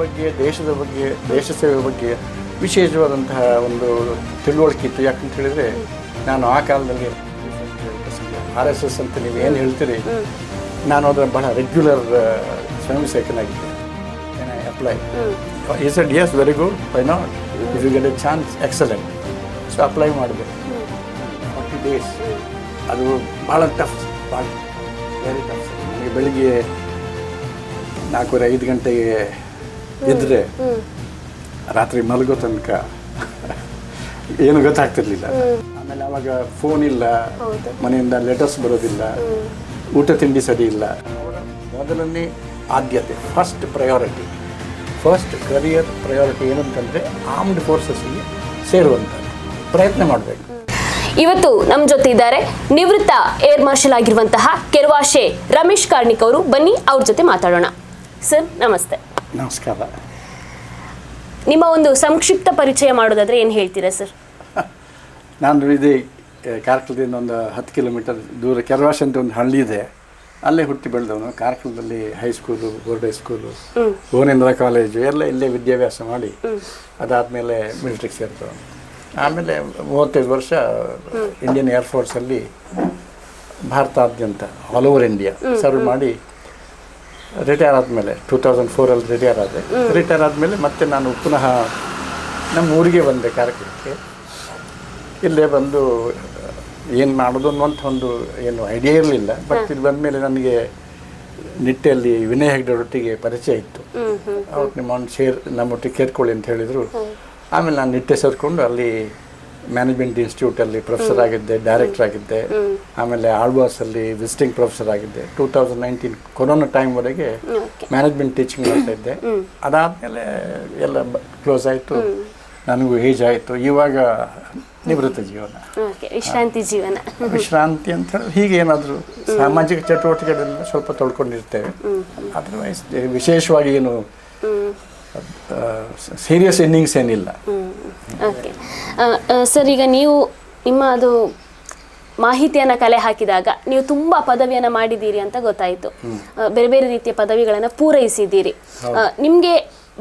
ಬಗ್ಗೆ ದೇಶದ ಬಗ್ಗೆ ದೇಶ ಸೇವೆ ಬಗ್ಗೆ ವಿಶೇಷವಾದಂತಹ ಒಂದು ತಿಳುವಳಿಕೆ ಇತ್ತು. ಯಾಕಂತ ಹೇಳಿದರೆ ನಾನು ಆ ಕಾಲದಲ್ಲಿ RSS ಅಂತ ನೀವು ಏನು ಹೇಳ್ತೀರಿ, ನಾನು ಅದರ ಬಹಳ ರೆಗ್ಯುಲರ್ ಸ್ವಯಂ ಸೇವಕನಾಗಿದ್ದೆ. Can I apply? He said yes, very good, why not, if you get a chance, excellent. So apply ಮಾಡಿದೆ. 40 days. ಅದು ಭಾಳ ಟಫ್, ಭಾಳ ವೆರಿ ಟಫ್. ನನಗೆ ಬೆಳಿಗ್ಗೆ 4:30-5 ಗಂಟೆಗೆ ಇದ್ದರೆ ರಾತ್ರಿ ಮಲಗೋ ತನಕ ಏನು ಗೊತ್ತಾಗ್ತಿರ್ಲಿಲ್ಲ. ಆಮೇಲೆ ಅವಾಗ ಫೋನ್ ಇಲ್ಲ, ಮನೆಯಿಂದ ಲೆಟರ್ಸ್ ಬರೋದಿಲ್ಲ, ಊಟ ತಿಂಡಿ ಸರಿ ಇಲ್ಲ. ಮೊದಲನೇ ಆದ್ಯತೆ, first priority, first career priority ಏನಂತಂದರೆ ಆರ್ಮ್ಡ್ ಫೋರ್ಸಸ್ಗೆ ಸೇರುವಂಥದ್ದು ಪ್ರಯತ್ನ ಮಾಡಬೇಕು. ಇವತ್ತು ನಮ್ಮ ಜೊತೆ ಇದ್ದಾರೆ ನಿವೃತ್ತ ಏರ್ ಮಾರ್ಷಲ್ ಆಗಿರುವಂತಹ ಕೆರ್ವಾಶೆ ರಮೇಶ್ ಕಾರ್ಣಿಕ್ ಅವರು. ಬನ್ನಿ ಅವ್ರ ಜೊತೆ ಮಾತಾಡೋಣ. ಸರ್ ನಮಸ್ತೆ. ನಮಸ್ಕಾರ. ನಿಮ್ಮ ಒಂದು ಸಂಕ್ಷಿಪ್ತ ಪರಿಚಯ ಮಾಡೋದಾದ್ರೆ ಏನು ಹೇಳ್ತೀರಾ ಸರ್? ನಾನು ಇದೇ ಕಾರ್ಕಳದಿಂದ ಒಂದು 10 ಕಿಲೋಮೀಟರ್ ದೂರ ಕೆರ್ವಾಶೆ ಅಂತ ಒಂದು ಹಳ್ಳಿ ಇದೆ, ಅಲ್ಲೇ ಹುಟ್ಟಿ ಬೆಳೆದವನು. ಕಾರ್ಕಳದಲ್ಲಿ high school, board high school, Bhuvanendra college ಎಲ್ಲ ಇಲ್ಲೇ ವಿದ್ಯಾಭ್ಯಾಸ ಮಾಡಿ ಅದಾದಮೇಲೆ ಮಿಲಿಟ್ರಿಗೆ ಸೇರಿದವನು. ಆಮೇಲೆ 35 ವರ್ಷ ಇಂಡಿಯನ್ ಏರ್ಫೋರ್ಸಲ್ಲಿ ಭಾರತಾದ್ಯಂತ ಆಲ್ ಓವರ್ ಇಂಡಿಯಾ ಸರ್ವ್ ಮಾಡಿ ರಿಟೈರ್ ಆದಮೇಲೆ 2004 ರಿಟೈರ್ ಆದೆ. ರಿಟೈರ್ ಆದಮೇಲೆ ಮತ್ತೆ ನಾನು ಪುನಃ ನಮ್ಮ ಊರಿಗೆ ಬಂದೆ, ಕಾರ್ಕಳಕ್ಕೆ. ಇಲ್ಲೇ ಬಂದು ಏನು ಮಾಡೋದು ಅನ್ನುವಂಥ ಒಂದು ಏನು ಐಡಿಯಾ ಇರಲಿಲ್ಲ. ಬಟ್ ಇಲ್ಲಿ ಬಂದಮೇಲೆ ನನಗೆ ನಿಟ್ಟೆಯಲ್ಲಿ ವಿನಯ್ ಹೆಗ್ಡೆರೊಟ್ಟಿಗೆ ಪರಿಚಯ ಇತ್ತು. ಅವತ್ತು ನಮ್ಮೊಟ್ಟಿಗೆ ಕೇರ್ಕೊಳ್ಳಿ ಅಂತ ಹೇಳಿದರು. ಆಮೇಲೆ ನಾನು ನಿಟ್ಟೆ ಸೇರಿಕೊಂಡು ಅಲ್ಲಿ ಮ್ಯಾನೇಜ್ಮೆಂಟ್ ಇನ್ಸ್ಟಿಟ್ಯೂಟಲ್ಲಿ ಪ್ರೊಫೆಸರ್ ಆಗಿದ್ದೆ, ಡೈರೆಕ್ಟರ್ ಆಗಿದ್ದೆ. ಆಮೇಲೆ ಆಳ್ವಾಸಲ್ಲಿ ವಿಸಿಟಿಂಗ್ ಪ್ರೊಫೆಸರ್ ಆಗಿದ್ದೆ. 2019 ಕೊರೋನಾ ಟೈಮ್ವರೆಗೆ ಮ್ಯಾನೇಜ್ಮೆಂಟ್ ಟೀಚಿಂಗ್ ಮಾಡ್ತಾ ಇದ್ದೆ. ಅದಾದಮೇಲೆ ಎಲ್ಲ ಕ್ಲೋಸ್ ಆಯಿತು, ನನಗೂ ಏಜ್ ಆಯಿತು. ಇವಾಗ ನಿವೃತ್ತ ಜೀವನ, ವಿಶ್ರಾಂತಿ ಜೀವನ. ವಿಶ್ರಾಂತಿ ಅಂತ ಹೇಳಿ ಹೀಗೆ ಏನಾದರೂ ಸಾಮಾಜಿಕ ಚಟುವಟಿಕೆಗಳೆಲ್ಲ ಸ್ವಲ್ಪ ತೊಳ್ಕೊಂಡಿರ್ತೇವೆ. ಅದರ್ವೈಸ್ ವಿಶೇಷವಾಗಿ ಏನು ಸೀರಿಯಸ್ ಇನ್ನಿಂಗ್ಸ್ ಏನಿಲ್ಲ. ಓಕೆ ಸರ್, ಈಗ ನೀವು ನಿಮ್ಮ ಅದು ಮಾಹಿತಿಯನ್ನು ಕಲೆ ಹಾಕಿದಾಗ ನೀವು ತುಂಬ ಪದವಿಯನ್ನು ಮಾಡಿದ್ದೀರಿ ಅಂತ ಗೊತ್ತಾಯಿತು. ಬೇರೆ ಬೇರೆ ರೀತಿಯ ಪದವಿಗಳನ್ನು ಪೂರೈಸಿದ್ದೀರಿ. ನಿಮಗೆ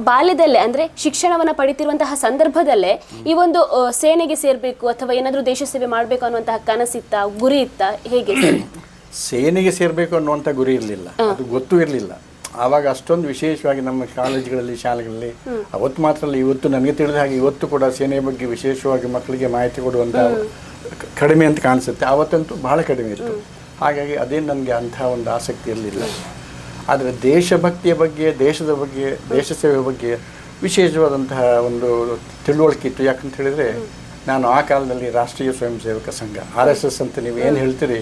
ಬಾಲ್ಯದಲ್ಲೇ ಅಂದರೆ ಶಿಕ್ಷಣವನ್ನು ಪಡಿತಿರುವಂತಹ ಸಂದರ್ಭದಲ್ಲೇ ಈ ಒಂದು ಸೇನೆಗೆ ಸೇರಬೇಕು ಅಥವಾ ಏನಾದರೂ ದೇಶ ಸೇವೆ ಮಾಡಬೇಕು ಅನ್ನುವಂತಹ ಕನಸಿತ್ತ, ಗುರಿ ಇತ್ತ, ಹೇಗೆ? ಸೇನೆಗೆ ಸೇರಬೇಕು ಅನ್ನುವಂಥ ಗುರಿ ಇರಲಿಲ್ಲ, ಅದು ಗೊತ್ತೂ ಇರಲಿಲ್ಲ. ಆವಾಗ ಅಷ್ಟೊಂದು ವಿಶೇಷವಾಗಿ ನಮ್ಮ ಕಾಲೇಜುಗಳಲ್ಲಿ, ಶಾಲೆಗಳಲ್ಲಿ ಅವತ್ತು ಮಾತ್ರ ಅಲ್ಲ, ಇವತ್ತು ನನಗೆ ತಿಳಿದ ಹಾಗೆ ಇವತ್ತು ಕೂಡ ಸೇನೆಯ ಬಗ್ಗೆ ವಿಶೇಷವಾಗಿ ಮಕ್ಕಳಿಗೆ ಮಾಹಿತಿ ಕೊಡುವಂಥ ಕಡಿಮೆ ಅಂತ ಕಾಣಿಸುತ್ತೆ. ಆವತ್ತಂತೂ ಬಹಳ ಕಡಿಮೆ ಇತ್ತು. ಹಾಗಾಗಿ ಅದೇನು ನನಗೆ ಅಂಥ ಒಂದು ಆಸಕ್ತಿ ಇರಲಿಲ್ಲ. ಆದರೆ ದೇಶಭಕ್ತಿಯ ಬಗ್ಗೆ, ದೇಶದ ಬಗ್ಗೆ, ದೇಶ ಸೇವೆ ಬಗ್ಗೆ ವಿಶೇಷವಾದಂತಹ ಒಂದು ತಿಳುವಳಿಕೆ ಇತ್ತು. ಯಾಕಂತ ಹೇಳಿದರೆ ನಾನು ಆ ಕಾಲದಲ್ಲಿ ರಾಷ್ಟ್ರೀಯ ಸ್ವಯಂ ಸೇವಕ ಸಂಘ RSS ಅಂತ ನೀವು ಏನು ಹೇಳ್ತೀರಿ,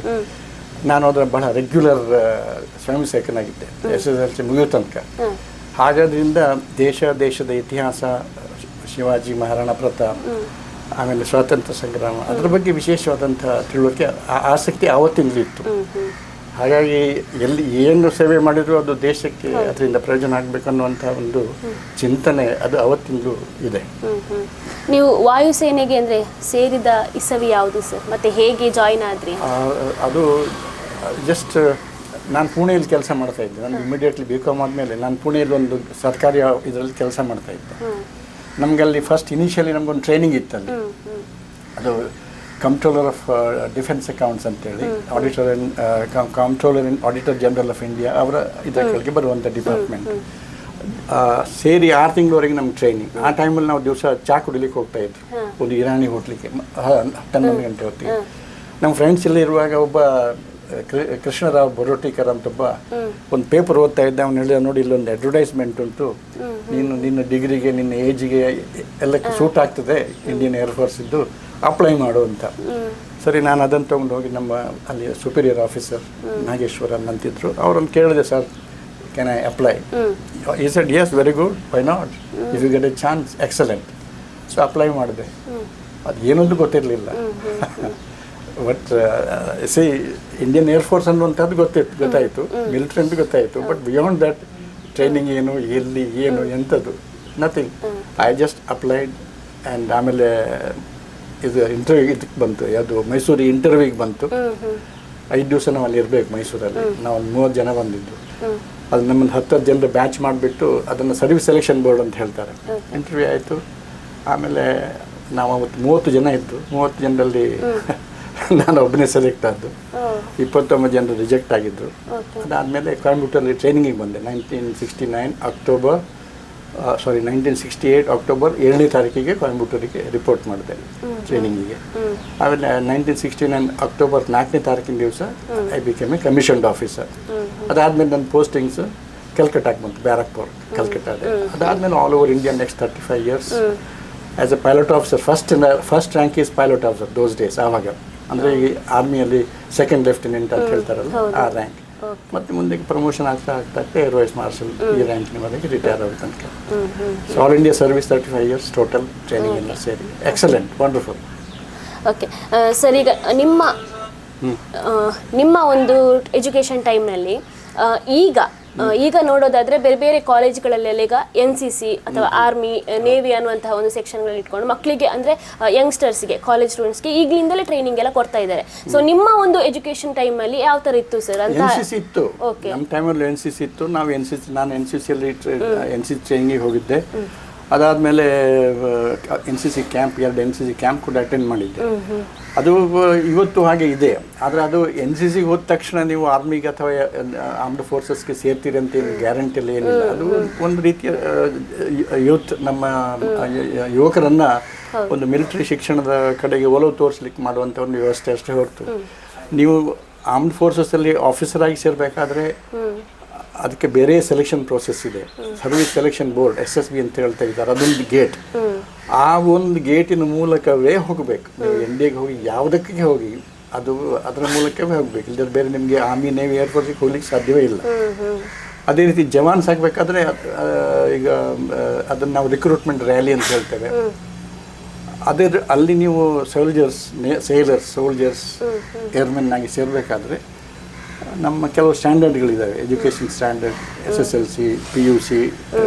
ನಾನು ಅದರ ಬಹಳ ರೆಗ್ಯುಲರ್ ಸ್ವಯಂ ಸೇವಕನಾಗಿದ್ದೆ SSLC ಮುಗಿಯೋ ತನಕ. ಹಾಗಾದ್ರಿಂದ ದೇಶದ ಇತಿಹಾಸ, ಶಿವಾಜಿ ಮಹಾರಾಣಾ ಪ್ರತಾಪ್, ಆಮೇಲೆ ಸ್ವಾತಂತ್ರ್ಯ ಸಂಗ್ರಾಮ, ಅದರ ಬಗ್ಗೆ ವಿಶೇಷವಾದಂಥ ತಿಳುವಳಿಕೆ, ಆಸಕ್ತಿ ಆವತ್ತಿಂದಲೂ ಇತ್ತು. ಹಾಗಾಗಿ ಎಲ್ಲಿ ಏನು ಸೇವೆ ಮಾಡಿದರೂ ಅದು ದೇಶಕ್ಕೆ ಅದರಿಂದ ಪ್ರಯೋಜನ ಆಗಬೇಕು ಅನ್ನುವಂಥ ಒಂದು ಚಿಂತನೆ ಅದು ಅವತ್ತಿಂದಲೂ ಇದೆ. ನೀವು ವಾಯುಸೇನೆಗೆ ಅಂದರೆ ಸೇರಿದ ಇಸವಿ ಯಾವುದು ಸರ್, ಮತ್ತು ಹೇಗೆ ಜಾಯಿನ್ ಆದ್ರಿ? ಅದು ಜಸ್ಟ್ ನಾನು ಪುಣೆಯಲ್ಲಿ ಕೆಲಸ ಮಾಡ್ತಾ ಇದ್ದೆ. ನಾನು ಇಮಿಡಿಯೇಟ್ಲಿ BCom ಆದಮೇಲೆ ನಾನು ಪುಣೆಯಲ್ಲಿ ಒಂದು ಸರ್ಕಾರಿ ಇದರಲ್ಲಿ ಕೆಲಸ ಮಾಡ್ತಾ ಇದ್ದೆ. ನಮಗಲ್ಲಿ ಫಸ್ಟ್ ಇನಿಷಿಯಲಿ ನಮಗೊಂದು ಟ್ರೈನಿಂಗ್ ಇತ್ತಲ್ಲಿ. ಅದು ಕಂಟ್ರೋಲರ್ ಆಫ್ ಡಿಫೆನ್ಸ್ ಅಕೌಂಟ್ಸ್ ಅಂತೇಳಿ, ಆಡಿಟರ್ ಜನರಲ್ ಆಫ್ ಇಂಡಿಯಾ ಅವರ ಇದರ ಕೆಳಗೆ ಬರುವಂಥ ಡಿಪಾರ್ಟ್ಮೆಂಟ್. ಸೇರಿ 6 ತಿಂಗಳವರೆಗೆ ನಮ್ಗೆ ಟ್ರೈನಿಂಗ್. ಆ ಟೈಮಲ್ಲಿ ನಾವು ದಿವಸ ಚಾ ಕುಡಿಲಿಕ್ಕೆ ಹೋಗ್ತಾ ಇದ್ವಿ ಒಂದು ಇರಾನಿ ಹೋಟ್ಲಿಗೆ 10-11 ಗಂಟೆ ಹೊತ್ತಿಗೆ. ನಮ್ಮ ಫ್ರೆಂಡ್ಸ್ ಎಲ್ಲ ಇರುವಾಗ ಒಬ್ಬ ಕೃಷ್ಣರಾವ್ ಬೊರೋಟಿಕರ್ ಅಂತ ಒಂದು ಪೇಪರ್ ಓದ್ತಾ ಇದ್ದ. ಅವ್ನು ಹೇಳಿದ, ನೋಡಿ ಇಲ್ಲೊಂದು ಅಡ್ವರ್ಟೈಸ್ಮೆಂಟ್ ಉಂಟು, ನಿನ್ನ ಡಿಗ್ರಿಗೆ, ನಿನ್ನ ಏಜಿಗೆ ಎಲ್ಲಕ್ಕೆ ಸೂಟ್ ಆಗ್ತದೆ, ಇಂಡಿಯನ್ ಏರ್ಫೋರ್ಸ್ ಇದ್ದು ಅಪ್ಲೈ ಮಾಡು ಅಂತ. ಸರಿ, ನಾನು ಅದನ್ನು ತೊಗೊಂಡು ಹೋಗಿ ನಮ್ಮ ಅಲ್ಲಿ ಸುಪೀರಿಯರ್ ಆಫೀಸರ್ ನಾಗೇಶ್ವರನ್ ಅಂತಿದ್ರು, ಅವರನ್ನು ಕೇಳಿದೆ, sir can I apply? He said yes, very good, why not, if you get a chance, excellent. So apply ಮಾಡಿದೆ. ಅದು ಏನೊಂದು ಗೊತ್ತಿರಲಿಲ್ಲ. ಬಟ್ ಸಿ ಇಂಡಿಯನ್ ಏರ್ಫೋರ್ಸ್ ಅನ್ನುವಂಥದ್ದು ಗೊತ್ತಾಯಿತು, ಮಿಲಿಟ್ರಿ ಅಂತ ಗೊತ್ತಾಯಿತು. ಬಟ್ ಬಿಯಾಂಡ್ ದಟ್ ಟ್ರೈನಿಂಗ್ ಏನು, ಎಲ್ಲಿ ಏನು, ಎಂಥದ್ದು nothing. I just applied and ಆಮೇಲೆ ಇದು ಇಂಟರ್ವ್ಯೂ ಇದಕ್ಕೆ ಬಂತು, ಯಾವುದು ಮೈಸೂರಿಗೆ ಇಂಟರ್ವ್ಯೂಗೆ ಬಂತು. 5 ದಿವಸ ನಾವು ಅಲ್ಲಿ ಇರಬೇಕು ಮೈಸೂರಲ್ಲಿ. ನಾವು ಒಂದು 30 ಜನ ಬಂದಿದ್ದು. ಅದು ನಮ್ಮನ್ನು 10 ಜನರು ಬ್ಯಾಚ್ ಮಾಡಿಬಿಟ್ಟು ಅದನ್ನು ಸರ್ವಿಸ್ ಸೆಲೆಕ್ಷನ್ ಬೋರ್ಡ್ ಅಂತ ಹೇಳ್ತಾರೆ. ಇಂಟರ್ವ್ಯೂ ಆಯಿತು. ಆಮೇಲೆ ನಾವು ಅವತ್ತು 30 ಜನ ಇದ್ದು, 30 ಜನರಲ್ಲಿ ನಾನು ಒಬ್ಬನೇ ಸೆಲೆಕ್ಟ್ ಆದ್ದು. 29 ಜನರು ರಿಜೆಕ್ಟ್ ಆಗಿದ್ದರು. ಅದಾದಮೇಲೆ ಕೊಯಂಬತ್ತೂರಲ್ಲಿ ಟ್ರೈನಿಂಗಿಗೆ ಬಂದೆ. 1968 ಅಕ್ಟೋಬರ್ 7ನೇ ತಾರೀಕಿಗೆ ಕೊಯಂಬತ್ತೂರಿಗೆ ರಿಪೋರ್ಟ್ ಮಾಡಿದೆ ಟ್ರೈನಿಂಗಿಗೆ. ಆಮೇಲೆ 1969 ಅಕ್ಟೋಬರ್ 4ನೇ ತಾರೀಕಿನ ದಿವಸ I became A commissioned officer. ಅದಾದಮೇಲೆ ನನ್ನ ಪೋಸ್ಟಿಂಗ್ಸ್ ಕಲ್ಕಟ್ಟಾಗೆ ಬಂತು, ಬ್ಯಾರಕ್ಪುರ್ ಕಲ್ಕಟ್ಟಾದೆ. ಅದಾದಮೇಲೆ all over India next 35 years as A pilot officer. First rank is pilot officer those days. ಆವಾಗ ಅಂದರೆ ಈ ಆರ್ಮಿಯಲ್ಲಿ 2nd ಲೆಫ್ಟಿನೆಂಟ್ ಅಂತ ಹೇಳ್ತಾರಲ್ಲ, ಆ ರ್ಯಾಂಕ್. ಮತ್ತು ಮುಂದೆ ಪ್ರಮೋಷನ್ ಆಗ್ತಾ ಏರ್ ವೈಸ್ ಮಾರ್ಷಲ್ ಈ ರ್ಯಾಂಕಿನವರೆಗೆ ರಿಟೈರ್ ಆಗೋ ತನಕ. So all India service 35 years total training ಎಲ್ಲ ಸೇರಿ. Excellent, wonderful. ಓಕೆ ಸರ್, ಈಗ ನಿಮ್ಮ ಒಂದು ಎಜುಕೇಷನ್ ಟೈಮ್ನಲ್ಲಿ ಈಗ ನೋಡೋದಾದ್ರೆ ಬೇರೆ ಬೇರೆ ಕಾಲೇಜ್ಗಳಲ್ಲೆಲ್ಲ ಈಗ NCC ಅಥವಾ ಆರ್ಮಿ, ನೇವಿ ಅನ್ನುವಂತಹ ಒಂದು ಸೆಕ್ಷನ್ಗಳು ಇಟ್ಕೊಂಡು ಮಕ್ಕಳಿಗೆ ಅಂದರೆ ಯಂಗ್ಸ್ಟರ್ಸ್ಗೆ, ಕಾಲೇಜ್ ಸ್ಟೂಡೆಂಟ್ಸ್ಗೆ ಈಗಲಿಂದಲೇ ಟ್ರೈನಿಂಗ್ ಎಲ್ಲ ಕೊಡ್ತಾ ಇದ್ದಾರೆ. ಸೊ ನಿಮ್ಮ ಒಂದು ಎಜುಕೇಷನ್ ಟೈಮಲ್ಲಿ ಯಾವ ಥರ ಇತ್ತು ಸರ್ ಅಂತ? NCC ಇತ್ತು, ನಮ್ಮ ಟೈಮಲ್ಲಿ NCC ಇತ್ತು. ನಾನು NCCಯಲ್ಲಿ NCC ಟ್ರೈನಿಂಗಿಗೆ ಹೋಗಿದ್ದೆ. ಅದಾದಮೇಲೆ NCC ಕ್ಯಾಂಪ್, 2 NCC ಕ್ಯಾಂಪ್ ಕೂಡ ಅಟೆಂಡ್ ಮಾಡಿದ್ದೆ. ಅದು ಇವತ್ತು ಹಾಗೆ ಇದೆ. ಆದರೆ ಅದು NCCಗೆ ಹೋದ ತಕ್ಷಣ ನೀವು ಆರ್ಮಿಗೆ ಅಥವಾ ಆರ್ಮ್ಡ್ ಫೋರ್ಸಸ್ಗೆ ಸೇರ್ತೀರಿ ಅಂತ ಏನು ಗ್ಯಾರಂಟಿ ಎಲ್ಲ ಏನಿಲ್ಲ. ಅದು ಒಂದು ರೀತಿಯ ನಮ್ಮ ಯುವಕರನ್ನು ಒಂದು ಮಿಲಿಟರಿ ಶಿಕ್ಷಣದ ಕಡೆಗೆ ಒಲವು ತೋರಿಸ್ಲಿಕ್ಕೆ ಮಾಡುವಂಥ ಒಂದು ವ್ಯವಸ್ಥೆ ಅಷ್ಟೇ ಹೊರತು, ನೀವು ಆರ್ಮ್ಡ್ ಫೋರ್ಸಸ್ಸಲ್ಲಿ ಆಫೀಸರಾಗಿ ಸೇರಬೇಕಾದ್ರೆ ಅದಕ್ಕೆ ಬೇರೆ ಸೆಲೆಕ್ಷನ್ ಪ್ರೋಸೆಸ್ ಇದೆ. ಸರ್ವಿಸ್ ಸೆಲೆಕ್ಷನ್ ಬೋರ್ಡ್, SSB ಅಂತ ಹೇಳ್ತಾ ಇದ್ದಾರೆ. ಅದೊಂದು ಗೇಟ್. ಆ ಒಂದು ಗೇಟಿನ ಮೂಲಕವೇ ಹೋಗಬೇಕು. ನೀವು NDAಗೆ ಹೋಗಿ ಯಾವುದಕ್ಕೆ ಹೋಗಿ ಅದರ ಮೂಲಕವೇ ಹೋಗಬೇಕು. ಇಲ್ಲದ್ರೆ ಬೇರೆ ನಿಮಗೆ ಆರ್ಮಿ, ನೇವಿ, ಏರ್ಫೋರ್ಸಿಗೆ ಹೋಗ್ಲಿಕ್ಕೆ ಸಾಧ್ಯವೇ ಇಲ್ಲ. ಅದೇ ರೀತಿ ಜವಾನ್ಸ್ ಆಗಬೇಕಾದ್ರೆ ಈಗ ಅದನ್ನು ನಾವು ರಿಕ್ರೂಟ್ಮೆಂಟ್ ರ್ಯಾಲಿ ಅಂತ ಹೇಳ್ತೇವೆ. ಅಲ್ಲಿ ನೀವು ಸೋಲ್ಜರ್ಸ್ ಏರ್ಮೆನ್ ಆಗಿ ಸೇರಬೇಕಾದ್ರೆ ನಮ್ಮ ಕೆಲವು ಸ್ಟ್ಯಾಂಡರ್ಡ್ಗಳಿದ್ದಾವೆ. Education standard, SSLC, PUC,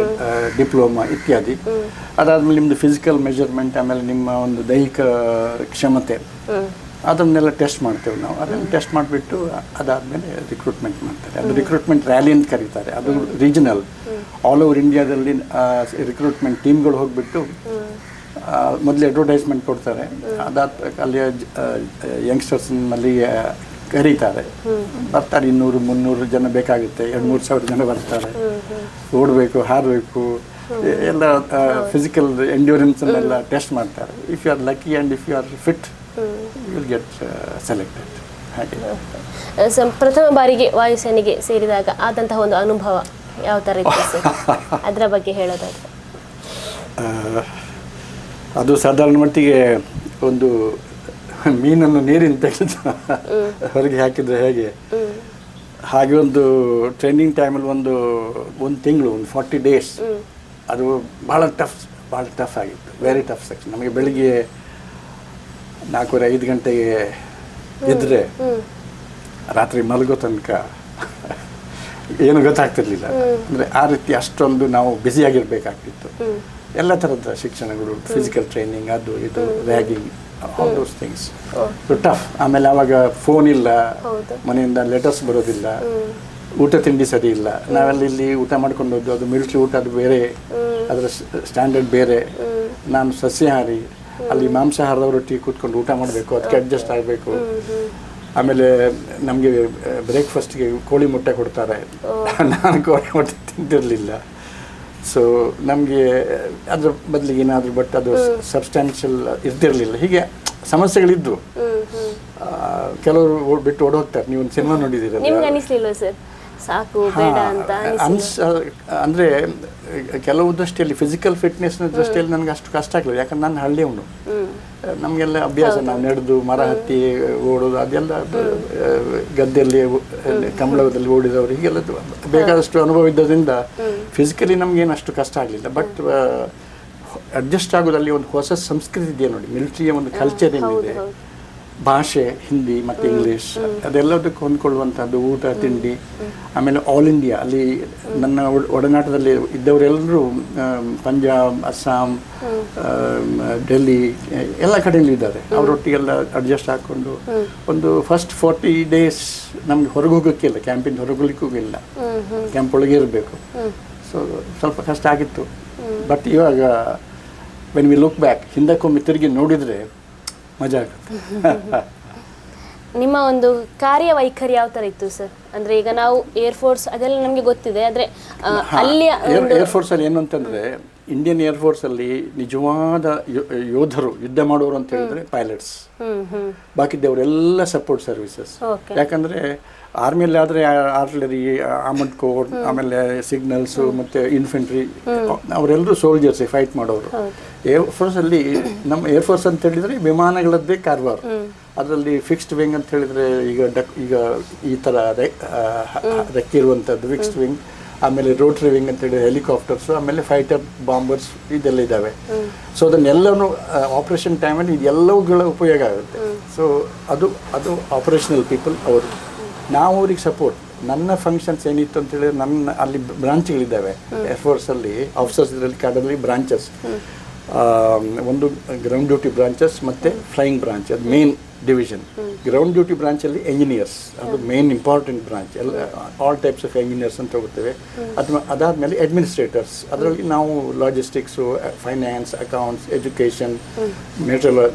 diploma ಇತ್ಯಾದಿ. ಅದಾದಮೇಲೆ ನಿಮ್ಮದು ಫಿಸಿಕಲ್ ಮೆಜರ್ಮೆಂಟ್, ಆಮೇಲೆ ನಿಮ್ಮ ಒಂದು ದೈಹಿಕ ಕ್ಷಮತೆ, ಅದನ್ನೆಲ್ಲ ಟೆಸ್ಟ್ ಮಾಡ್ತೇವೆ ನಾವು. ಅದನ್ನು ಟೆಸ್ಟ್ ಮಾಡಿಬಿಟ್ಟು ಅದಾದಮೇಲೆ ರಿಕ್ರೂಟ್ಮೆಂಟ್ ಮಾಡ್ತಾರೆ. ಅದು ರಿಕ್ರೂಟ್ಮೆಂಟ್ ರ್ಯಾಲಿ ಅಂತ ಕರೀತಾರೆ. ಅದು ರೀಜನಲ್, ಆಲ್ ಓವರ್ ಇಂಡಿಯಾದಲ್ಲಿ ರಿಕ್ರೂಟ್ಮೆಂಟ್ ಟೀಮ್ಗಳು ಹೋಗಿಬಿಟ್ಟು ಮೊದಲು ಅಡ್ವರ್ಟೈಸ್ಮೆಂಟ್ ಕೊಡ್ತಾರೆ. ಅಲ್ಲಿಯ ಯಂಗ್ಸ್ಟರ್ಸ್ನಲ್ಲಿ ಕರೀತಾರೆ. ಬರ್ತಾರೆ, 200-300 ಜನ ಬೇಕಾಗುತ್ತೆ. 2-3 ಸಾವಿರ ಜನ ಬರ್ತಾರೆ. ಓಡಬೇಕು, ಹಾರಬೇಕು, ಎಲ್ಲ ಫಿಸಿಕಲ್ ಎಂಡ್ಯೂರೆನ್ಸನ್ನೆಲ್ಲ ಟೆಸ್ಟ್ ಮಾಡ್ತಾರೆ. If you are lucky and if you are fit you will get selected. ಹಾಗೆ ಪ್ರಥಮ ಬಾರಿಗೆ ವಾಯುಸೇನೆಗೆ ಸೇರಿದಾಗ ಆದಂತಹ ಒಂದು ಅನುಭವ ಯಾವ ಥರ ಇತ್ತು ಸರ್? ಅದರ ಬಗ್ಗೆ ಹೇಳೋದಾದ್ರೆ ಅದು ಸಾಧಾರಣ ಮಟ್ಟಿಗೆ ಒಂದು ಮೀನನ್ನು ನೀರಿನ ತೆಗೆದು ಹೊರಗೆ ಹಾಕಿದರೆ ಹೇಗೆ ಹಾಗೆ ಒಂದು ಟ್ರೈನಿಂಗ್ ಟೈಮಲ್ಲಿ ಒಂದು ತಿಂಗಳು, ಒಂದು 40 days ಅದು ಭಾಳ ಟಫ್ ಆಗಿತ್ತು. Very tough section. ನಮಗೆ ಬೆಳಿಗ್ಗೆ 4-5 ಗಂಟೆಗೆ ಇದ್ದರೆ ರಾತ್ರಿ ಮಲಗೋ ತನಕ ಏನು ಗೊತ್ತಾಗ್ತಿರ್ಲಿಲ್ಲ. ಅಂದರೆ ಆ ರೀತಿ ಅಷ್ಟೊಂದು ನಾವು ಬ್ಯುಸಿಯಾಗಿರ್ಬೇಕಾಗ್ತಿತ್ತು. ಎಲ್ಲ ಥರದ ಶಿಕ್ಷಣಗಳು, ಫಿಸಿಕಲ್ ಟ್ರೈನಿಂಗ್, ಅದು ಇದು, ragging, all those things tough. ಆಮೇಲೆ ಆವಾಗ ಫೋನ್ ಇಲ್ಲ, ಮನೆಯಿಂದ ಲೆಟರ್ಸ್ ಬರೋದಿಲ್ಲ, ಊಟ ತಿಂಡಿ ಸರಿ ಇಲ್ಲ. ನಾವೆಲ್ಲ ಇಲ್ಲಿ ಊಟ ಮಾಡ್ಕೊಂಡು ಹೋದ್ದು. ಅದು ಮಿಲಿಟ್ರಿ ಊಟ, ಅದು ಬೇರೆ, ಅದರ ಸ್ಟ್ಯಾಂಡರ್ಡ್ ಬೇರೆ. ನಾನು ಸಸ್ಯಾಹಾರಿ, ಅಲ್ಲಿ ಮಾಂಸಾಹಾರದವರೊಟ್ಟಿಗೆ ಕೂತ್ಕೊಂಡು ಊಟ ಮಾಡಬೇಕು, ಅದಕ್ಕೆ ಅಡ್ಜಸ್ಟ್ ಆಗಬೇಕು. ಆಮೇಲೆ ನಮಗೆ ಬ್ರೇಕ್ಫಾಸ್ಟ್ಗೆ ಕೋಳಿ ಮೊಟ್ಟೆ ಕೊಡ್ತಾರೆ. ನಾನು ಕೋಳಿ ಮೊಟ್ಟೆ ತಿಂತಿರಲಿಲ್ಲ. ಸೊ ನಮಗೆ ಅದ್ರ ಬದಲಿಗೆ ಏನಾದರೂ, ಬಟ್ ಅದು ಸಬ್ಸ್ಟ್ಯಾನ್ಷಿಯಲ್ ಇರ್ತಿರಲಿಲ್ಲ. ಹೀಗೆ ಸಮಸ್ಯೆಗಳಿದ್ವು. ಕೆಲವರು ಬಿಟ್ಟು ಓಡೋಗ್ತಾರೆ. ನೀವು ಒಂದು ಸಿನಿಮಾ ನೋಡಿದ್ದೀರಲ್ಲ, ನಿಮ್ಗೆ ಅನಿಸ್ಲಿಲ್ವಾ ಸರ್ ಸಾಕು ಬೇಡ ಅಂತ? ಅಂದರೆ ಕೆಲವು ದೃಷ್ಟಿಯಲ್ಲಿ ಫಿಸಿಕಲ್ ಫಿಟ್ನೆಸ್ನ ದೃಷ್ಟಿಯಲ್ಲಿ ನನಗೆ ಅಷ್ಟು ಕಷ್ಟ ಆಗಲಿಲ್ಲ. ಯಾಕಂದ್ರೆ ನಾನು ಹಳ್ಳಿಯವನು, ನಮಗೆಲ್ಲ ಅಭ್ಯಾಸ. ನಾವು ನಡೆದು ಮರ ಹತ್ತಿ ಓಡೋದು ಅದೆಲ್ಲ, ಗದ್ದೆಯಲ್ಲಿ ಕಂಬಳದಲ್ಲಿ ಓಡಿದವರು, ಹೀಗೆಲ್ಲ ಬೇಕಾದಷ್ಟು ಅನುಭವ ಇದ್ದರಿಂದ ಫಿಸಿಕಲಿ ನಮಗೇನು ಅಷ್ಟು ಕಷ್ಟ ಆಗಲಿಲ್ಲ. ಬಟ್ ಅಡ್ಜಸ್ಟ್ ಆಗೋದಲ್ಲಿ ಒಂದು ಹೊಸ ಸಂಸ್ಕೃತಿ ಇದೆಯಾ ನೋಡಿ, ಮಿಲಿಟರಿಯ ಒಂದು ಕಲ್ಚರ್ ಏನಿದೆ, ಭಾಷೆ ಹಿಂದಿ ಮತ್ತು ಇಂಗ್ಲೀಷ್ ಅದೆಲ್ಲದಕ್ಕೂ ಹೊಂದ್ಕೊಳ್ಳುವಂಥದ್ದು, ಊಟ ತಿಂಡಿ. ಆಮೇಲೆ ಆಲ್ ಇಂಡಿಯಾ ಅಲ್ಲಿ ನನ್ನ ಒಡನಾಟದಲ್ಲಿ ಇದ್ದವರೆಲ್ಲರೂ ಪಂಜಾಬ್, ಅಸ್ಸಾಂ, ಡೆಲ್ಲಿ ಎಲ್ಲ ಕಡೆಯಲ್ಲೂ ಇದ್ದಾರೆ. ಅವರೊಟ್ಟಿಗೆಲ್ಲ ಅಡ್ಜಸ್ಟ್ ಹಾಕ್ಕೊಂಡು ಒಂದು ಫಸ್ಟ್ 40 days ನಮ್ಗೆ ಹೊರಗೆ ಹೋಗೋಕ್ಕಿಲ್ಲ, ಕ್ಯಾಂಪಿಂದ ಹೊರಗೆ ಹೋಗ್ಲಿಕ್ಕೂ ಇಲ್ಲ, ಕ್ಯಾಂಪ್ ಒಳಗೆ ಇರಬೇಕು. ಸೊ ಸ್ವಲ್ಪ ಕಷ್ಟ ಆಗಿತ್ತು. ಬಟ್ ಇವಾಗ ವೆನ್ ವಿ ಲುಕ್ ಬ್ಯಾಕ್, ಹಿಂದಕ್ಕೊಮ್ಮೆ ತಿರುಗಿ ನೋಡಿದರೆ ಮಜಾ ಆಗುತ್ತೆ. ನಿಮ್ಮ ಒಂದು ಕಾರ್ಯವೈಖರಿ ಯಾವ ಥರ ಇತ್ತು ಸರ್? ಅಂದರೆ ಈಗ ನಾವು ಏರ್ಫೋರ್ಸ್ ಅದೆಲ್ಲ ನಮಗೆ ಗೊತ್ತಿದೆ, ಆದರೆ ಅಲ್ಲಿ ಏರ್ಫೋರ್ಸಲ್ಲಿ ಏನು ಅಂತಂದರೆ, ಇಂಡಿಯನ್ ಏರ್ಫೋರ್ಸಲ್ಲಿ ನಿಜವಾದ ಯೋಧರು, ಯುದ್ಧ ಮಾಡೋರು ಅಂತ ಹೇಳಿದ್ರೆ ಪೈಲಟ್ಸ್. ಬಾಕಿದ್ದವರೆಲ್ಲ support services. ಯಾಕಂದರೆ ಆರ್ಮಿಯಲ್ಲಿ ಆದರೆ ಆರ್ಟಿಲರಿ, ಆರ್ಮಡ್ ಕೋರ್, ಆಮೇಲೆ ಸಿಗ್ನಲ್ಸು ಮತ್ತು ಇನ್ಫೆಂಟ್ರಿ, ಅವರೆಲ್ಲರೂ ಸೋಲ್ಜರ್ಸ್, ಫೈಟ್ ಮಾಡೋರು. ಏರ್ಫೋರ್ಸಲ್ಲಿ ನಮ್ಮ ಏರ್ಫೋರ್ಸ್ ಅಂತ ಹೇಳಿದರೆ ವಿಮಾನಗಳದ್ದೇ ಕಾರ್ವಾರ. ಅದರಲ್ಲಿ ಫಿಕ್ಸ್ಡ್ ವಿಂಗ್ ಅಂತ ಹೇಳಿದರೆ ಈಗ ಈ ಥರ ರೆಕ್ಕೆ ಇರುವಂಥದ್ದು ಫಿಕ್ಸ್ಡ್ ವಿಂಗ್, ಆಮೇಲೆ ರೋಟ್ರಿ ವಿಂಗ್ ಅಂತ ಹೇಳಿದ್ರೆ ಹೆಲಿಕಾಪ್ಟರ್ಸು, ಆಮೇಲೆ ಫೈಟರ್ ಬಾಂಬರ್ಸ್ ಇದೆಲ್ಲ ಇದ್ದಾವೆ. ಸೊ ಅದನ್ನೆಲ್ಲವೂ ಆಪ್ರೇಷನ್ ಟೈಮಲ್ಲಿ ಇದೆಲ್ಲವುಗಳ ಉಪಯೋಗ ಆಗುತ್ತೆ. ಸೊ ಅದು ಆಪರೇಷನಲ್ ಪೀಪಲ್ ಅವರು. ನಾವು ಅವ್ರಿಗೆ ಸಪೋರ್ಟ್. ನನ್ನ ಫಂಕ್ಷನ್ಸ್ ಏನಿತ್ತು ಅಂತ ಹೇಳಿದ್ರೆ, ನನ್ನ ಅಲ್ಲಿ ಬ್ರಾಂಚ್ಗಳಿದ್ದಾವೆ ಏರ್ಫೋರ್ಸಲ್ಲಿ, ಆಫೀಸರ್ಸ್ ಇದರಲ್ಲಿ ಕಾರ್ಡಲ್ಲಿ ಬ್ರಾಂಚಸ್. ಒಂದು ಗ್ರೌಂಡ್ ಡ್ಯೂಟಿ ಬ್ರಾಂಚಸ್ ಮತ್ತು ಫ್ಲೈಯಿಂಗ್ ಬ್ರಾಂಚ್, ಅದು ಮೇನ್ ಡಿವಿಷನ್. ಗ್ರೌಂಡ್ ಡ್ಯೂಟಿ ಬ್ರಾಂಚಲ್ಲಿ ಎಂಜಿನಿಯರ್ಸ್, ಅದು ಮೇನ್ ಇಂಪಾರ್ಟೆಂಟ್ ಬ್ರಾಂಚ್. ಎಲ್ಲ ಆಲ್ ಟೈಪ್ಸ್ ಆಫ್ ಎಂಜಿನಿಯರ್ಸ್ ಅಂತ ಹೋಗ್ತೇವೆ. ಅದಾದಮೇಲೆ ಅಡ್ಮಿನಿಸ್ಟ್ರೇಟರ್ಸ್, ಅದರಲ್ಲಿ ನಾವು logistics, finance, accounts, education,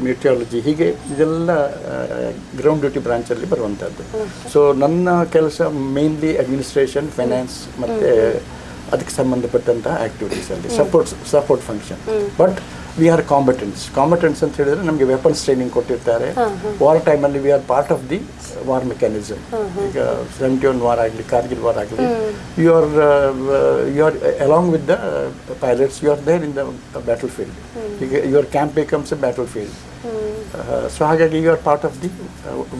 meteorology, ಹೀಗೆ ಇದೆಲ್ಲ ಗ್ರೌಂಡ್ ಡ್ಯೂಟಿ ಬ್ರಾಂಚಲ್ಲಿ ಬರುವಂಥದ್ದು. ಸೊ ನನ್ನ ಕೆಲಸ ಮೇನ್ಲಿ ಅಡ್ಮಿನಿಸ್ಟ್ರೇಷನ್, ಫೈನಾನ್ಸ್ ಮತ್ತು ಅದಕ್ಕೆ ಸಂಬಂಧಪಟ್ಟಂಥ ಆ್ಯಕ್ಟಿವಿಟೀಸಲ್ಲಿ support function. But we are combatants ಅಂತ ಹೇಳಿದ್ರೆ ನಮಗೆ ವೆಪನ್ಸ್ ಟ್ರೈನಿಂಗ್ ಕೊಟ್ಟಿರ್ತಾರೆ. ವಾರ್ ಟೈಮಲ್ಲಿ we are part of the war mechanism. ಈಗ 71 ವಾರ್ ಆಗಲಿ, ಕಾರ್ಗಿಲ್ ವಾರ್ ಆಗಲಿ, you are along with the pilots, you are there in the battlefield. ಈಗ your camp becomes a battlefield. So ಹಾಗಾಗಿ you are part of the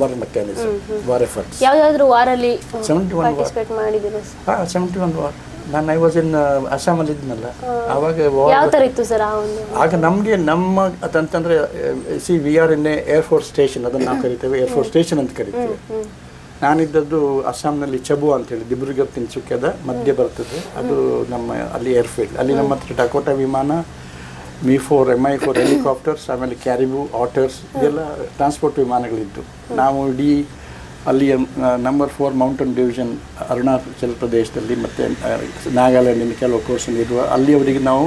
war mechanism, war efforts. ಯಾವುದಾದ್ರೂ ವಾರಲ್ಲಿ 71 war. ನಾನು I was in ಅಸ್ಸಾಮಲ್ಲಿ ಇದ್ನಲ್ಲ, ಆವಾಗ ಯಾವ ಥರ ಇತ್ತು ಸರ್? ಆಗ ನಮಗೆ ನಮ್ಮ ಅದಂತಂದರೆ we are in air force station, ಅದನ್ನು ನಾವು ಕರಿತೇವೆ ಏರ್ಫೋರ್ಸ್ ಸ್ಟೇಷನ್ ಅಂತ ಕರಿತೇವೆ. ನಾನಿದ್ದದ್ದು ಅಸ್ಸಾಂನಲ್ಲಿ ಚಬು ಅಂತೇಳಿ, ದಿಬ್ರುಗಢ ತಿನ್ಸುಕ್ಯದ ಮಧ್ಯೆ ಬರ್ತದೆ, ಅದು ನಮ್ಮ ಅಲ್ಲಿ ಏರ್ಫೀಲ್ಡ್. ಅಲ್ಲಿ ನಮ್ಮ ಹತ್ರ ಡಕೋಟಾ ವಿಮಾನ, Mi-4, Mi-4 ಹೆಲಿಕಾಪ್ಟರ್ಸ್, ಆಮೇಲೆ ಕ್ಯಾರಿಬು, ಆಟರ್ಸ್, ಇದೆಲ್ಲ ಟ್ರಾನ್ಸ್ಪೋರ್ಟ್ ವಿಮಾನಗಳಿದ್ದು. ನಾವು ಇಡೀ ಅಲ್ಲಿಯ ನಂಬರ್ 4 ಮೌಂಟನ್ ಡಿವಿಷನ್ ಅರುಣಾಚಲ ಪ್ರದೇಶದಲ್ಲಿ ಮತ್ತು ನಾಗಾಲ್ಯಾಂಡಿನ ಕೆಲವು ಕೋರ್ಸಲ್ಲಿ ಇರುವ ಅಲ್ಲಿಯವರಿಗೆ ನಾವು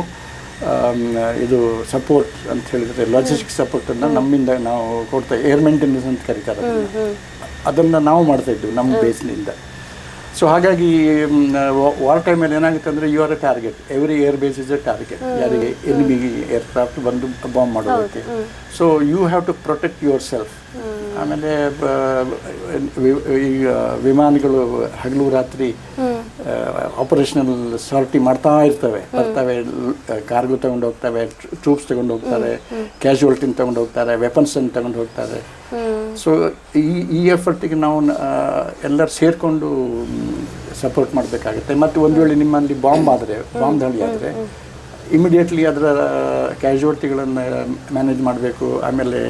ಇದು ಸಪೋರ್ಟ್ ಅಂತ ಹೇಳಿದರೆ ಲಾಜಿಸ್ಟಿಕ್ ಸಪೋರ್ಟನ್ನು ನಮ್ಮಿಂದ ನಾವು ಕೊಡ್ತಾ, ಏರ್ ಮೇಂಟೆನೆನ್ಸ್ ಅಂತ ಕರೀತಾರೆ, ಅದನ್ನು ನಾವು ಮಾಡ್ತಾಯಿದ್ವಿ ನಮ್ಮ ಬೇಸ್ನಿಂದ. ಸೊ ಹಾಗಾಗಿ ವಾರ್ ಟೈಮಲ್ಲಿ ಏನಾಗುತ್ತೆ ಅಂದರೆ, you are a target, every air base is a target. ಯಾರಿಗೆ ಎನಿಮಿ ಏರ್ಕ್ರಾಫ್ಟ್ ಬಂದು ಬಾಂಬ್ ಮಾಡೋದಕ್ಕೆ. So you have to protect yourself. ಆಮೇಲೆ ಈಗ ವಿಮಾನಗಳು ಹಗಲು ರಾತ್ರಿ ಆಪರೇಷನಲ್ ಸಾರ್ಟಿ ಮಾಡ್ತಾ ಇರ್ತವೆ, ಕಾರ್ಗೋ ತಗೊಂಡು ಹೋಗ್ತವೆ, ಟ್ರೂಪ್ಸ್ ತಗೊಂಡು ಹೋಗ್ತಾರೆ, ಕ್ಯಾಶುವಲ್ಟಿನ ತಗೊಂಡು ಹೋಗ್ತಾರೆ, ವೆಪನ್ಸನ್ನು ತಗೊಂಡು ಹೋಗ್ತಾರೆ. ಸೊ ಈ ಎಫರ್ಟಿಗೆ ನಾವು ಎಲ್ಲರೂ ಸೇರಿಕೊಂಡು ಸಪೋರ್ಟ್ ಮಾಡಬೇಕಾಗುತ್ತೆ. ಮತ್ತು ಒಂದು ವೇಳೆ ನಿಮ್ಮಲ್ಲಿ ಬಾಂಬ್ ದಾಳಿ ಆದರೆ ಇಮಿಡಿಯೇಟ್ಲಿ ಅದರ ಕ್ಯಾಶುವಲ್ಟಿಗಳನ್ನು ಮ್ಯಾನೇಜ್ ಮಾಡಬೇಕು. ಆಮೇಲೆ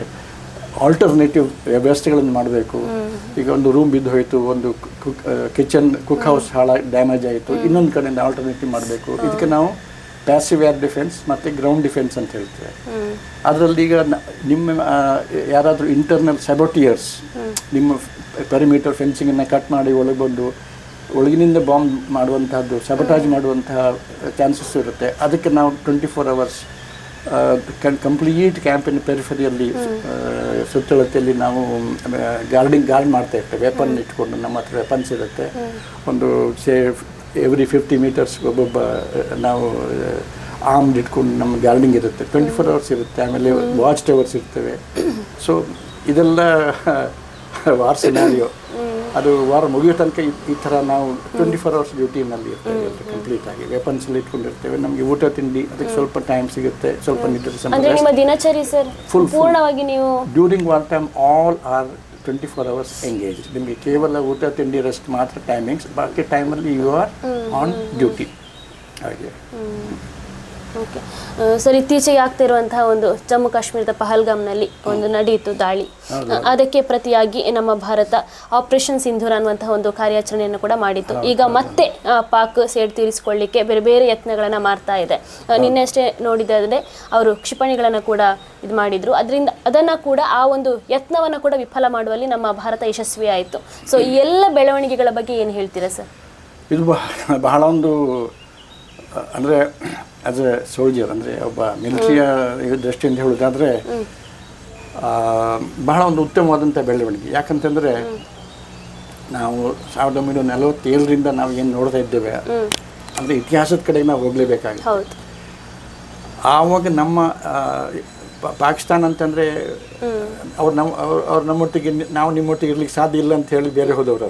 ಆಲ್ಟರ್ನೇಟಿವ್ ವ್ಯವಸ್ಥೆಗಳನ್ನು ಮಾಡಬೇಕು. ಈಗ ಒಂದು ರೂಮ್ ಬಿದ್ದು ಹೋಯಿತು, ಒಂದು ಕುಕ್ ಹೌಸ್ ಡ್ಯಾಮೇಜ್ ಆಯಿತು, ಇನ್ನೊಂದು ಕಡೆಯಿಂದ ಆಲ್ಟರ್ನೇಟಿವ್ ಮಾಡಬೇಕು. ಇದಕ್ಕೆ ನಾವು ಪ್ಯಾಸಿವ್ ಏರ್ ಡಿಫೆನ್ಸ್ ಮತ್ತು ಗ್ರೌಂಡ್ ಡಿಫೆನ್ಸ್ ಅಂತ ಹೇಳ್ತೇವೆ. ಅದರಲ್ಲಿ ಈಗ ನಿಮ್ಮ ಯಾರಾದರೂ ಇಂಟರ್ನಲ್ ಸೆಬೋಟಿಯರ್ಸ್ ನಿಮ್ಮ ಪೆರಿಮೀಟರ್ ಫೆನ್ಸಿಂಗನ್ನು ಕಟ್ ಮಾಡಿ ಒಳಗೆ ಬಂದು ಒಳಗಿನಿಂದ ಬಾಂಬ್ ಮಾಡುವಂತಹದ್ದು, ಸಬಟಾಜ್ ಮಾಡುವಂತಹ ಚಾನ್ಸಸ್ ಇರುತ್ತೆ. ಅದಕ್ಕೆ ನಾವು 24 hours ಕಂಪ್ಲೀಟ್ ಕ್ಯಾಂಪಿನ ಪೆರಿಫರಿಯಲ್ಲಿ ಸುತ್ತಳತೆಯಲ್ಲಿ ನಾವು ಗಾರ್ಡ್ ಮಾಡ್ತಾ ಇರ್ತೇವೆ. ವೆಪನ್ ಇಟ್ಕೊಂಡು, ನಮ್ಮ ಹತ್ರ ವೆಪನ್ಸ್ ಇರುತ್ತೆ. ಒಂದು ಎವ್ರಿ 50 meters ಒಬ್ಬೊಬ್ಬ ನಾವು ಆರ್ಮ್ಡ್ ಇಟ್ಕೊಂಡು ನಮ್ಮ ಗಾರ್ಡಿಂಗ್ ಇರುತ್ತೆ. 24 hours ಇರುತ್ತೆ. ಆಮೇಲೆ ವಾಚ್ ಟವರ್ಸ್ ಇರ್ತವೆ. ಸೊ ಇದೆಲ್ಲ ವಾರ್ ಸಿನಾರಿಯೋ. ಅದು ವಾರ ಮುಗಿಯೋ ತನಕ ಈ ಥರ ನಾವು 24 hours ಡ್ಯೂಟಿನಲ್ಲಿ ಇರ್ತೇವೆ. ಕಂಪ್ಲೀಟ್ ಆಗಿ ವೆಪನ್ಸ್ ಇಟ್ಕೊಂಡಿರ್ತೇವೆ. ನಮಗೆ ಊಟ ತಿಂಡಿ ಅದಕ್ಕೆ ಸ್ವಲ್ಪ ಟೈಮ್ ಸಿಗುತ್ತೆ, ಸ್ವಲ್ಪ ನಿಮ್ಮ ದಿನಚರಿ ಸರ್ ಪೂರ್ಣವಾಗಿ ನೀವು during war time all are 24 hours engage. ನಿಮಗೆ ಕೇವಲ ಊಟ ತಿಂಡಿ ರೆಸ್ಟ್ ಮಾತ್ರ ಟೈಮಿಂಗ್ಸ್, ಬಾಕಿ ಟೈಮಲ್ಲಿ ಯು ಆರ್ ಆನ್ ಡ್ಯೂಟಿ. ಹಾಗೆ ಓಕೆ ಸರ್, ಇತ್ತೀಚೆಗೆ ಆಗ್ತಿರುವಂತಹ ಒಂದು ಜಮ್ಮು ಕಾಶ್ಮೀರದ ಪಹಲ್ಗಾಮ್ನಲ್ಲಿ ಒಂದು ನಡೆಯಿತು ದಾಳಿ. ಅದಕ್ಕೆ ಪ್ರತಿಯಾಗಿ ನಮ್ಮ ಭಾರತ ಆಪರೇಷನ್ ಸಿಂಧೂರ ಅನ್ನುವಂತಹ ಒಂದು ಕಾರ್ಯಾಚರಣೆಯನ್ನು ಕೂಡ ಮಾಡಿತ್ತು. ಈಗ ಮತ್ತೆ ಪಾಕ್ ಸೇಡು ತೀರಿಸಿಕೊಳ್ಳಿಕ್ಕೆ ಬೇರೆ ಬೇರೆ ಯತ್ನಗಳನ್ನು ಮಾಡ್ತಾ ಇದೆ. ನಿನ್ನೆ ಅಷ್ಟೇ ನೋಡಿದರೆ ಅವರು ಕ್ಷಿಪಣಿಗಳನ್ನು ಕೂಡ ಇದು ಮಾಡಿದ್ರು. ಅದನ್ನು ಕೂಡ ಆ ಒಂದು ಯತ್ನವನ್ನು ಕೂಡ ವಿಫಲ ಮಾಡುವಲ್ಲಿ ನಮ್ಮ ಭಾರತ ಯಶಸ್ವಿ ಆಯಿತು. ಸೊ ಈ ಎಲ್ಲ ಬೆಳವಣಿಗೆಗಳ ಬಗ್ಗೆ ಏನು ಹೇಳ್ತೀರಾ ಸರ್? ಇದು ಬಹಳ ಒಂದು ಅಂದರೆ ಆ್ಯಸ್ ಎ ಸೋಲ್ಜರ್, ಅಂದರೆ ಒಬ್ಬ ಮಿಲಿಟರಿಯ ದೃಷ್ಟಿಯಿಂದ ಹೇಳೋದಾದರೆ ಬಹಳ ಒಂದು ಉತ್ತಮವಾದಂಥ ಬೆಳವಣಿಗೆ. ಯಾಕಂತಂದರೆ ನಾವು 1947ರಿಂದ ನಾವು ಏನು ನೋಡ್ತಾ ಇದ್ದೇವೆ ಅಂದರೆ ಇತಿಹಾಸದ ಕಡೆಗೆ ನಾವು ಹೋಗಲೇಬೇಕಾಗಿದೆ. ಆವಾಗ ನಮ್ಮ ಪಾಕಿಸ್ತಾನ ಅಂತಂದರೆ ಅವ್ರು ನಮ್ಮೊಟ್ಟಿಗೆ ನಾವು ನಿಮ್ಮೊಟ್ಟಿಗೆ ಇರ್ಲಿಕ್ಕೆ ಸಾಧ್ಯ ಇಲ್ಲ ಅಂತ ಹೇಳಿ ಬೇರೆ ಹೋದವರು.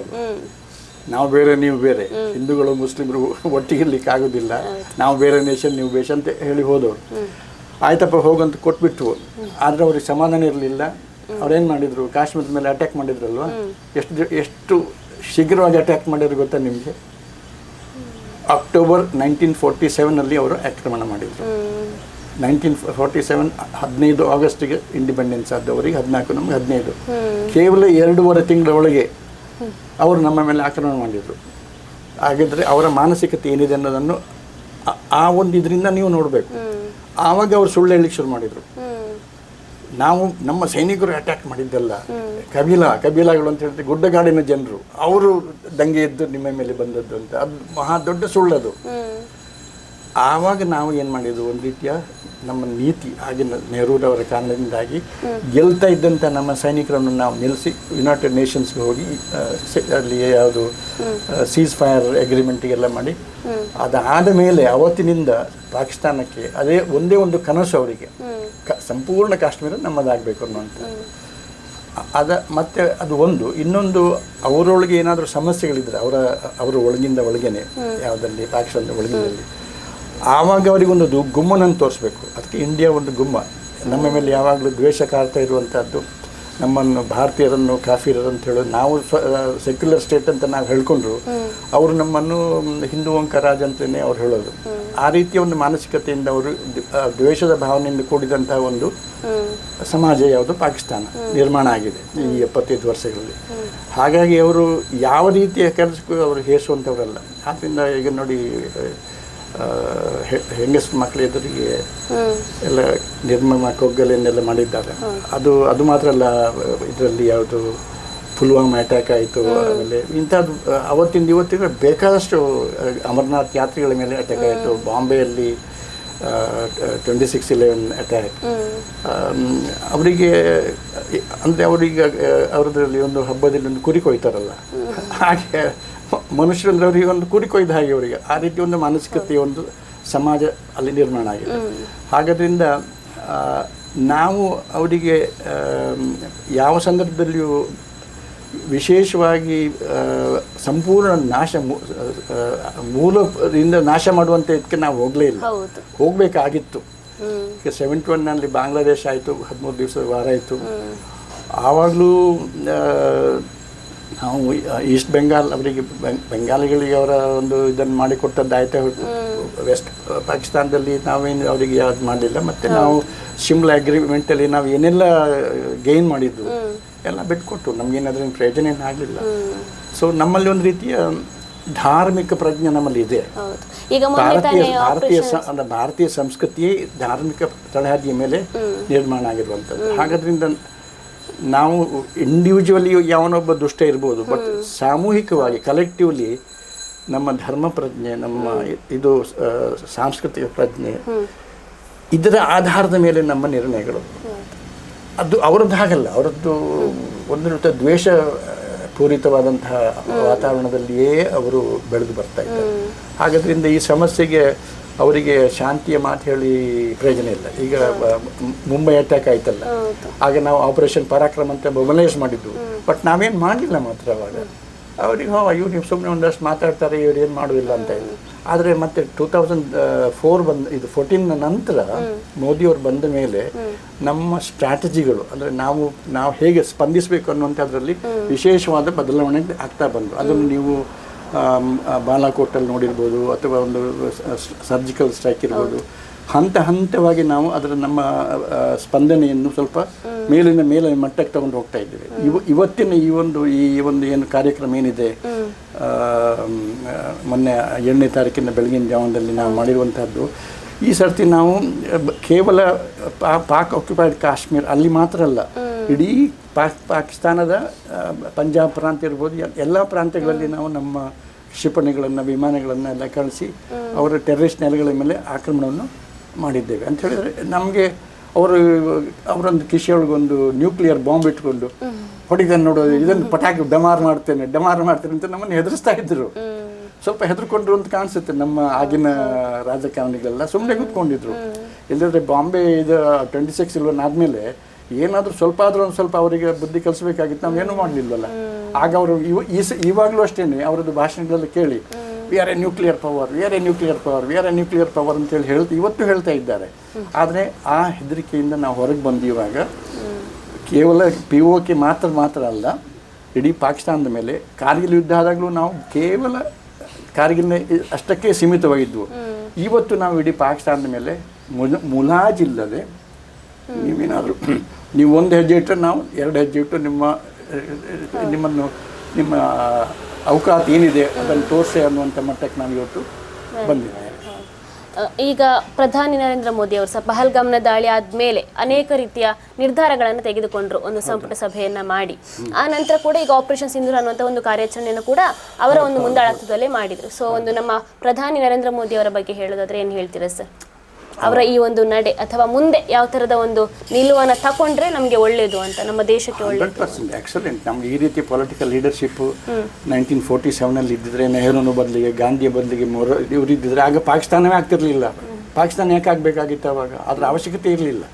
ನಾವು ಬೇರೆ ನೀವು ಬೇರೆ, ಹಿಂದೂಗಳು ಮುಸ್ಲಿಮರು ಒಟ್ಟಿಗೆ ಇರ್ಲಿಕ್ಕೆ ಆಗೋದಿಲ್ಲ, ನಾವು ಬೇರೆ ನೇಷನ್ ನೀವು ಬೇಷ ಅಂತ ಹೇಳಿ ಹೋದವರು. ಆಯ್ತಪ್ಪ ಹೋಗಂತ ಕೊಟ್ಬಿಟ್ಟು, ಆದರೆ ಅವ್ರಿಗೆ ಸಮಾಧಾನ ಇರಲಿಲ್ಲ. ಅವ್ರೇನು ಮಾಡಿದರು, ಕಾಶ್ಮೀರದ ಮೇಲೆ ಅಟ್ಯಾಕ್ ಮಾಡಿದ್ರಲ್ವ. ಎಷ್ಟು ಶೀಘ್ರವಾಗಿ ಅಟ್ಯಾಕ್ ಮಾಡಿದ್ರು ಗೊತ್ತಾ ನಿಮಗೆ? ಅಕ್ಟೋಬರ್ 1947 ಅವರು ಆಕ್ರಮಣ ಮಾಡಿದರು. 1947 15 ಆಗಸ್ಟ್ಗೆ ಇಂಡಿಪೆಂಡೆನ್ಸ್ ಆದವರಿಗೆ 14, ನಮಗೆ 15. ಕೇವಲ 2.5 ತಿಂಗಳ ಒಳಗೆ ಅವರು ನಮ್ಮ ಮೇಲೆ ಆಕ್ರಮಣ ಮಾಡಿದರು. ಹಾಗಿದ್ರೆ ಅವರ ಮಾನಸಿಕತೆ ಏನಿದೆ ಅನ್ನೋದನ್ನು ಆ ಒಂದು ಇದರಿಂದ ನೀವು ನೋಡಬೇಕು. ಆವಾಗ ಅವರು ಸುಳ್ಳು ಹೇಳಲಿಕ್ಕೆ ಶುರು ಮಾಡಿದರು. ನಾವು ನಮ್ಮ ಸೈನಿಕರು ಅಟ್ಯಾಕ್ ಮಾಡಿದ್ದಲ್ಲ, ಕಬೀಲಾಗಳು ಅಂತ ಹೇಳ್ತೀವಿ, ಗುಡ್ಡಗಾಡಿನ ಜನರು ಅವರು ದಂಗೆ ಎದ್ದು ನಿಮ್ಮ ಮೇಲೆ ಬಂದದ್ದು ಅಂತ. ಅದು ಮಹಾ ದೊಡ್ಡ ಸುಳ್ಳದು. ಆವಾಗ ನಾವು ಏನು ಮಾಡಿದ್ವು, ಒಂದು ರೀತಿಯ ನಮ್ಮ ನೀತಿ ಆಗಿನ ನೆಹರೂರವರ ಕಾರಣದಿಂದಾಗಿ ಗೆಲ್ತಾ ಇದ್ದಂಥ ನಮ್ಮ ಸೈನಿಕರನ್ನು ನಾವು ನಿಲ್ಲಿಸಿ ಯುನೈಟೆಡ್ ನೇಷನ್ಸ್ಗೆ ಹೋಗಿ ಅಲ್ಲಿ ಯಾವುದು ಸೀಸ್ ಫೈರ್ ಅಗ್ರಿಮೆಂಟಿಗೆಲ್ಲ ಮಾಡಿ, ಅದಾದ ಮೇಲೆ ಅವತ್ತಿನಿಂದ ಪಾಕಿಸ್ತಾನಕ್ಕೆ ಅದೇ ಒಂದೇ ಒಂದು ಕನಸು ಅವರಿಗೆ, ಸಂಪೂರ್ಣ ಕಾಶ್ಮೀರ ನಮ್ಮದಾಗಬೇಕು ಅನ್ನುವಂಥ. ಮತ್ತೆ ಅದು ಒಂದು. ಇನ್ನೊಂದು, ಅವರೊಳಗೆ ಏನಾದರೂ ಸಮಸ್ಯೆಗಳಿದ್ದರೆ ಅವರ ಒಳಗೇನೆ ಯಾವುದಲ್ಲಿ ಪಾಕಿಸ್ತಾನದ ಒಳಗಿನಲ್ಲಿ, ಆವಾಗ ಅವರಿಗೊಂದು ಗುಮ್ಮನನ್ನು ತೋರಿಸ್ಬೇಕು. ಅದಕ್ಕೆ ಇಂಡಿಯಾ ಒಂದು ಗುಮ್ಮ. ನಮ್ಮ ಮೇಲೆ ಯಾವಾಗಲೂ ದ್ವೇಷ ಕಾಡ್ತಾ ಇರುವಂಥದ್ದು, ನಮ್ಮನ್ನು ಭಾರತೀಯರನ್ನು ಕಾಫಿರರು ಅಂತ ಹೇಳೋದು, ನಾವು ಸೆಕ್ಯುಲರ್ ಸ್ಟೇಟ್ ಅಂತ ನಾವು ಹೇಳ್ಕೊಂಡ್ರು, ಅವರು ನಮ್ಮನ್ನು ಹಿಂದೂ ರಾಜ್ ಅಂತಲೇ ಅವ್ರು ಹೇಳೋದು. ಆ ರೀತಿಯ ಒಂದು ಮಾನಸಿಕತೆಯಿಂದ ಅವರು ದ್ವೇಷದ ಭಾವನೆಯಿಂದ ಕೂಡಿದಂಥ ಒಂದು ಸಮಾಜ ಯಾವುದು ಪಾಕಿಸ್ತಾನ ನಿರ್ಮಾಣ ಆಗಿದೆ ಈ 75 ವರ್ಷಗಳಲ್ಲಿ. ಹಾಗಾಗಿ ಅವರು ಯಾವ ರೀತಿಯ ಕೆಲಸಕ್ಕೂ ಅವರು ಹೇಸುವಂಥವರಲ್ಲ. ಆದ್ದರಿಂದ ಈಗ ನೋಡಿ, ಹೆಂಗಸು ಮಕ್ಕಳ ಎದುರಿಗೆ ಎಲ್ಲ ನಿರ್ಮಮ ಕೊಗ್ಗಲೆನ್ನೆಲ್ಲ ಮಾಡಿದ್ದಾರೆ. ಅದು ಮಾತ್ರ ಅಲ್ಲ, ಇದರಲ್ಲಿ ಯಾವುದು ಪುಲ್ವಾಮಾ ಅಟ್ಯಾಕ್ ಆಯಿತು, ಆಮೇಲೆ ಇಂಥದ್ದು ಅವತ್ತಿಂದ ಇವತ್ತಿಗೆ ಬೇಕಾದಷ್ಟು ಅಮರನಾಥ್ ಯಾತ್ರಿಗಳ ಮೇಲೆ ಅಟ್ಯಾಕ್ ಆಯಿತು. ಬಾಂಬೆಯಲ್ಲಿ 26/11 ಅಟ್ಯಾಕ್. ಅವರಿಗೆ ಅಂದರೆ ಅವರಿಗೆ ಅವರದ್ರಲ್ಲಿ ಒಂದು ಹಬ್ಬದಲ್ಲಿ ಒಂದು ಕುರಿ ಕೊಯ್ತಾರಲ್ಲ, ಹಾಗೆ ಮನುಷ್ಯರಂದ್ರೆ ಅವರಿಗೆ ಒಂದು ಕುರಿ ಕೊಯ್ದ ಹಾಗೆ ಅವರಿಗೆ ಆ ರೀತಿ ಒಂದು ಮಾನಸಿಕತೆಯ ಒಂದು ಸಮಾಜ ಅಲ್ಲಿ ನಿರ್ಮಾಣ ಆಗಿದೆ. ಹಾಗಾದ್ರಿಂದ ನಾವು ಅವರಿಗೆ ಯಾವ ಸಂದರ್ಭದಲ್ಲಿಯೂ ವಿಶೇಷವಾಗಿ ಸಂಪೂರ್ಣ ಮೂಲದಿಂದ ನಾಶ ಮಾಡುವಂಥ ಇದಕ್ಕೆ ನಾವು ಹೋಗಲೇ ಇಲ್ಲ. ಹೋಗಬೇಕಾಗಿತ್ತು. ಈಗ 71ನಲ್ಲಿ ಬಾಂಗ್ಲಾದೇಶ ಆಯಿತು, 13 ದಿವಸದ ವಾರ ಆಯಿತು. ಆವಾಗಲೂ ನಾವು ಈಸ್ಟ್ ಬೆಂಗಾಲ್ ಅವರಿಗೆ ಬೆಂಗಾಲಿಗಳಿಗೆ ಅವರ ಒಂದು ಇದನ್ನು ಮಾಡಿಕೊಟ್ಟದ್ದಾಯ್ತಾ ಹೊರತು ವೆಸ್ಟ್ ಪಾಕಿಸ್ತಾನದಲ್ಲಿ ನಾವೇನು ಅವರಿಗೆ ಯಾವ್ದು ಮಾಡಲಿಲ್ಲ. ಮತ್ತು ನಾವು ಶಿಮ್ಲಾ ಅಗ್ರಿಮೆಂಟಲ್ಲಿ ನಾವು ಏನೆಲ್ಲ ಗೇನ್ ಮಾಡಿದ್ದು ಎಲ್ಲ ಬಿಟ್ಕೊಟ್ಟು ನಮಗೇನಾದ್ರೂ ಪ್ರಯೋಜನ ಏನಾಗಲಿಲ್ಲ. ಸೊ ನಮ್ಮಲ್ಲಿ ಒಂದು ರೀತಿಯ ಧಾರ್ಮಿಕ ಪ್ರಜ್ಞೆ ನಮ್ಮಲ್ಲಿ ಇದೆ. ಭಾರತೀಯ ಸಂಸ್ಕೃತಿಯೇ ಧಾರ್ಮಿಕ ತಳಹದಿಯ ಮೇಲೆ ನಿರ್ಮಾಣ ಆಗಿರುವಂಥದ್ದು. ಹಾಗಾದ್ರಿಂದ ನಾವು ಇಂಡಿವಿಜುವಲಿ ಯಾವನೊಬ್ಬ ದುಷ್ಟ ಇರ್ಬೋದು, ಬಟ್ ಸಾಮೂಹಿಕವಾಗಿ ಕಲೆಕ್ಟಿವ್ಲಿ ನಮ್ಮ ಧರ್ಮ ಪ್ರಜ್ಞೆ, ನಮ್ಮ ಇದು ಸಾಂಸ್ಕೃತಿಕ ಪ್ರಜ್ಞೆ, ಇದರ ಆಧಾರದ ಮೇಲೆ ನಮ್ಮ ನಿರ್ಣಯಗಳು. ಅದು ಅವರದ್ದು ಹಾಗಲ್ಲ. ಅವರದ್ದು ಒಂದು ರೀತಿಯ ದ್ವೇಷ ಪೂರಿತವಾದಂತಹ ವಾತಾವರಣದಲ್ಲಿಯೇ ಅವರು ಬೆಳೆದು ಬರ್ತಾ ಇದ್ದಾರೆ. ಹಾಗಾದ್ರಿಂದ ಈ ಸಮಸ್ಯೆಗೆ ಅವರಿಗೆ ಶಾಂತಿಯ ಮಾತು ಹೇಳಿ ಪ್ರಯೋಜನ ಇಲ್ಲ. ಈಗ ಮುಂಬೈ ಅಟ್ಯಾಕ್ ಆಯ್ತಲ್ಲ, ಆಗ ನಾವು ಆಪರೇಷನ್ ಪರಾಕ್ರಮ ಅಂತ ಮೊಬಲೈಸ್ ಮಾಡಿದ್ದು, ಬಟ್ ನಾವೇನು ಮಾಡಲಿಲ್ಲ ಮಾತ್ರ. ಅವಾಗ ಅವ್ರಿಗೆ ಇವ್ರು ನೀವು ಸುಮ್ಮನೆ ಒಂದಷ್ಟು ಮಾತಾಡ್ತಾರೆ, ಇವ್ರು ಏನು ಮಾಡೋದಿಲ್ಲ ಅಂತ ಹೇಳಿ. ಆದರೆ ಮತ್ತೆ 2004 14 ನಂತರ ಮೋದಿಯವರು ಬಂದ ಮೇಲೆ ನಮ್ಮ ಸ್ಟ್ರಾಟಜಿಗಳು, ಅಂದರೆ ನಾವು ಹೇಗೆ ಸ್ಪಂದಿಸಬೇಕು ಅನ್ನುವಂಥದ್ರಲ್ಲಿ ವಿಶೇಷವಾದ ಬದಲಾವಣೆ ಆಗ್ತಾ ಬಂದು. ಅದನ್ನು ನೀವು ಬಾಲಾಕೋಟಲ್ಲಿ ನೋಡಿರ್ಬೋದು, ಅಥವಾ ಒಂದು ಸರ್ಜಿಕಲ್ ಸ್ಟ್ರೈಕ್ ಇರ್ಬೋದು, ಹಂತ ಹಂತವಾಗಿ ನಾವು ಅದರ ನಮ್ಮ ಸ್ಪಂದನೆಯನ್ನು ಸ್ವಲ್ಪ ಮೇಲೆ ಮಟ್ಟಕ್ಕೆ ತಗೊಂಡು ಹೋಗ್ತಾ ಇದ್ದೇವೆ. ಇವತ್ತಿನ ಈ ಒಂದು ಏನು ಕಾರ್ಯಕ್ರಮ ಏನಿದೆ, ಮೊನ್ನೆ 7ನೇ ತಾರೀಕಿನ ಬೆಳಗಿನ ಜಾವದಲ್ಲಿ ನಾವು ಮಾಡಿರುವಂಥದ್ದು, ಈ ಸರ್ತಿ ನಾವು ಕೇವಲ ಪಾಕ್ ಆಕ್ಯುಪೈಡ್ ಕಾಶ್ಮೀರ ಅಲ್ಲಿ ಮಾತ್ರ ಅಲ್ಲ, ಇಡೀ ಪಾಕಿಸ್ತಾನದ ಪಂಜಾಬ್ ಪ್ರಾಂತ್ಯ ಇರ್ಬೋದು, ಎಲ್ಲ ಪ್ರಾಂತ್ಯಗಳಲ್ಲಿ ನಾವು ನಮ್ಮ ಕ್ಷಿಪಣಿಗಳನ್ನು ವಿಮಾನಗಳನ್ನು ಎಲ್ಲ ಕಳಿಸಿ ಅವರ ಟೆರರಿಸ್ಟ್ ನೆಲೆಗಳ ಮೇಲೆ ಆಕ್ರಮಣವನ್ನು ಮಾಡಿದ್ದೇವೆ. ಅಂತ ಹೇಳಿದರೆ ನಮಗೆ ಅವರೊಂದು ಕಿಶೆಯೊಳಗೊಂದು ನ್ಯೂಕ್ಲಿಯರ್ ಬಾಂಬ್ ಇಟ್ಕೊಂಡು ಹೊಡಿದನ್ನು ನೋಡೋದು, ಇದನ್ನು ಪಟಾಕಿ ಡಮಾರ್ ಮಾಡ್ತೇನೆ ಅಂತ ನಮ್ಮನ್ನು ಹೆದರಿಸ್ತಾ ಇದ್ದರು. ಸ್ವಲ್ಪ ಹೆದರ್ಕೊಂಡ್ರು ಅಂತ ಕಾಣಿಸುತ್ತೆ. ನಮ್ಮ ಆಗಿನ ರಾಜಕಾರಣಿಗಳೆಲ್ಲ ಸುಮ್ಮನೆ ಕೂತ್ಕೊಂಡಿದ್ರು. ಇಲ್ಲದ್ರೆ ಬಾಂಬೆ ಇದು 26/11 ಆದಮೇಲೆ ಏನಾದರೂ ಒಂದು ಸ್ವಲ್ಪ ಅವರಿಗೆ ಬುದ್ಧಿ ಕಲಿಸ್ಬೇಕಾಗಿತ್ತು, ನಾವೇನು ಮಾಡಲಿಲ್ವಲ್ಲ. ಆಗ ಅವರು ಇವಾಗಲೂ ಅಷ್ಟೇ ಅವರದ್ದು ಭಾಷಣಗಳೆಲ್ಲ ಕೇಳಿ we are A nuclear power ಅಂತೇಳಿ ಇವತ್ತು ಹೇಳ್ತಾ ಇದ್ದಾರೆ. ಆದರೆ ಆ ಹೆದರಿಕೆಯಿಂದ ನಾವು ಹೊರಗೆ ಬಂದಿರುವಾಗ ಕೇವಲ POK ಮಾತ್ರ ಅಲ್ಲ, ಇಡೀ ಪಾಕಿಸ್ತಾನದ ಮೇಲೆ ಕಾರ್ಗಿಲ್ ಯುದ್ಧ ಆದಾಗಲೂ ನಾವು ಕೇವಲ ಕಾರ್ಗಿಲ್ನ ಅಷ್ಟಕ್ಕೆ ಸೀಮಿತವಾಗಿದ್ವು. ಇವತ್ತು ನಾವು ಇಡೀ ಪಾಕಿಸ್ತಾನದ ಮೇಲೆ ಮುಲಾಜಿಲ್ಲದೆ ನೀವು ಒಂದು ಹೆಜ್ಜೆ ಇಟ್ಟರೆ ನಾವು 2 ಹೆಜ್ಜೆ ಇಟ್ಟು ನಿಮ್ಮ ಅವಕಾಶ ಏನಿದೆ ಅದನ್ನು ತೋರಿಸಿ ಅನ್ನುವಂಥ ಮಟ್ಟಕ್ಕೆ ನಾವು ಇವತ್ತು ಬಂದಿದ್ದೇವೆ. ಈಗ ಪ್ರಧಾನಿ ನರೇಂದ್ರ ಮೋದಿ ಅವರು ಸಹ ಪಹಲ್ಗಾಮ್ನ ದಾಳಿ ಆದ್ಮೇಲೆ ಅನೇಕ ರೀತಿಯ ನಿರ್ಧಾರಗಳನ್ನು ತೆಗೆದುಕೊಂಡ್ರು, ಒಂದು ಸಂಪುಟ ಸಭೆಯನ್ನ ಮಾಡಿ. ಆ ನಂತರ ಕೂಡ ಈಗ ಆಪರೇಷನ್ ಸಿಂಧೂರ್ ಅನ್ನುವಂಥ ಒಂದು ಕಾರ್ಯಾಚರಣೆಯನ್ನು ಕೂಡ ಅವರ ಒಂದು ಮುಂದಾಳತ್ವದಲ್ಲೇ ಮಾಡಿದ್ರು. ಸೊ ಒಂದು ನಮ್ಮ ಪ್ರಧಾನಿ ನರೇಂದ್ರ ಮೋದಿ ಅವರ ಬಗ್ಗೆ ಹೇಳೋದಾದ್ರೆ ಏನು ಹೇಳ್ತೀರಾ ಸರ್? ಅವರ ಈ ಒಂದು ನಡೆ ಅಥವಾ ಮುಂದೆ ಯಾವ ಥರದ ಒಂದು ನಿಲುವನ್ನು ತಗೊಂಡ್ರೆ ನಮಗೆ ಒಳ್ಳೇದು ಅಂತ, ನಮ್ಮ ದೇಶಕ್ಕೆ ಒಳ್ಳೆಯದು? 100% ಎಕ್ಸಲೆಂಟ್. ನಮ್ಗೆ ಈ ರೀತಿ ಪೊಲಿಟಿಕಲ್ ಲೀಡರ್ಶಿಪ್ 1947 ಇದ್ದಿದ್ರೆ, ನೆಹರೂನ ಬದಲಿಗೆ ಗಾಂಧಿಯ ಬದಲಿಗೆ ಇವರು ಇದ್ದಿದ್ರೆ ಆಗ ಪಾಕಿಸ್ತಾನವೇ ಆಗ್ತಿರ್ಲಿಲ್ಲ. ಪಾಕಿಸ್ತಾನ ಯಾಕೆ ಆಗಬೇಕಾಗಿತ್ತು ಅವಾಗ? ಅದರ ಅವಶ್ಯಕತೆ ಇರಲಿಲ್ಲ.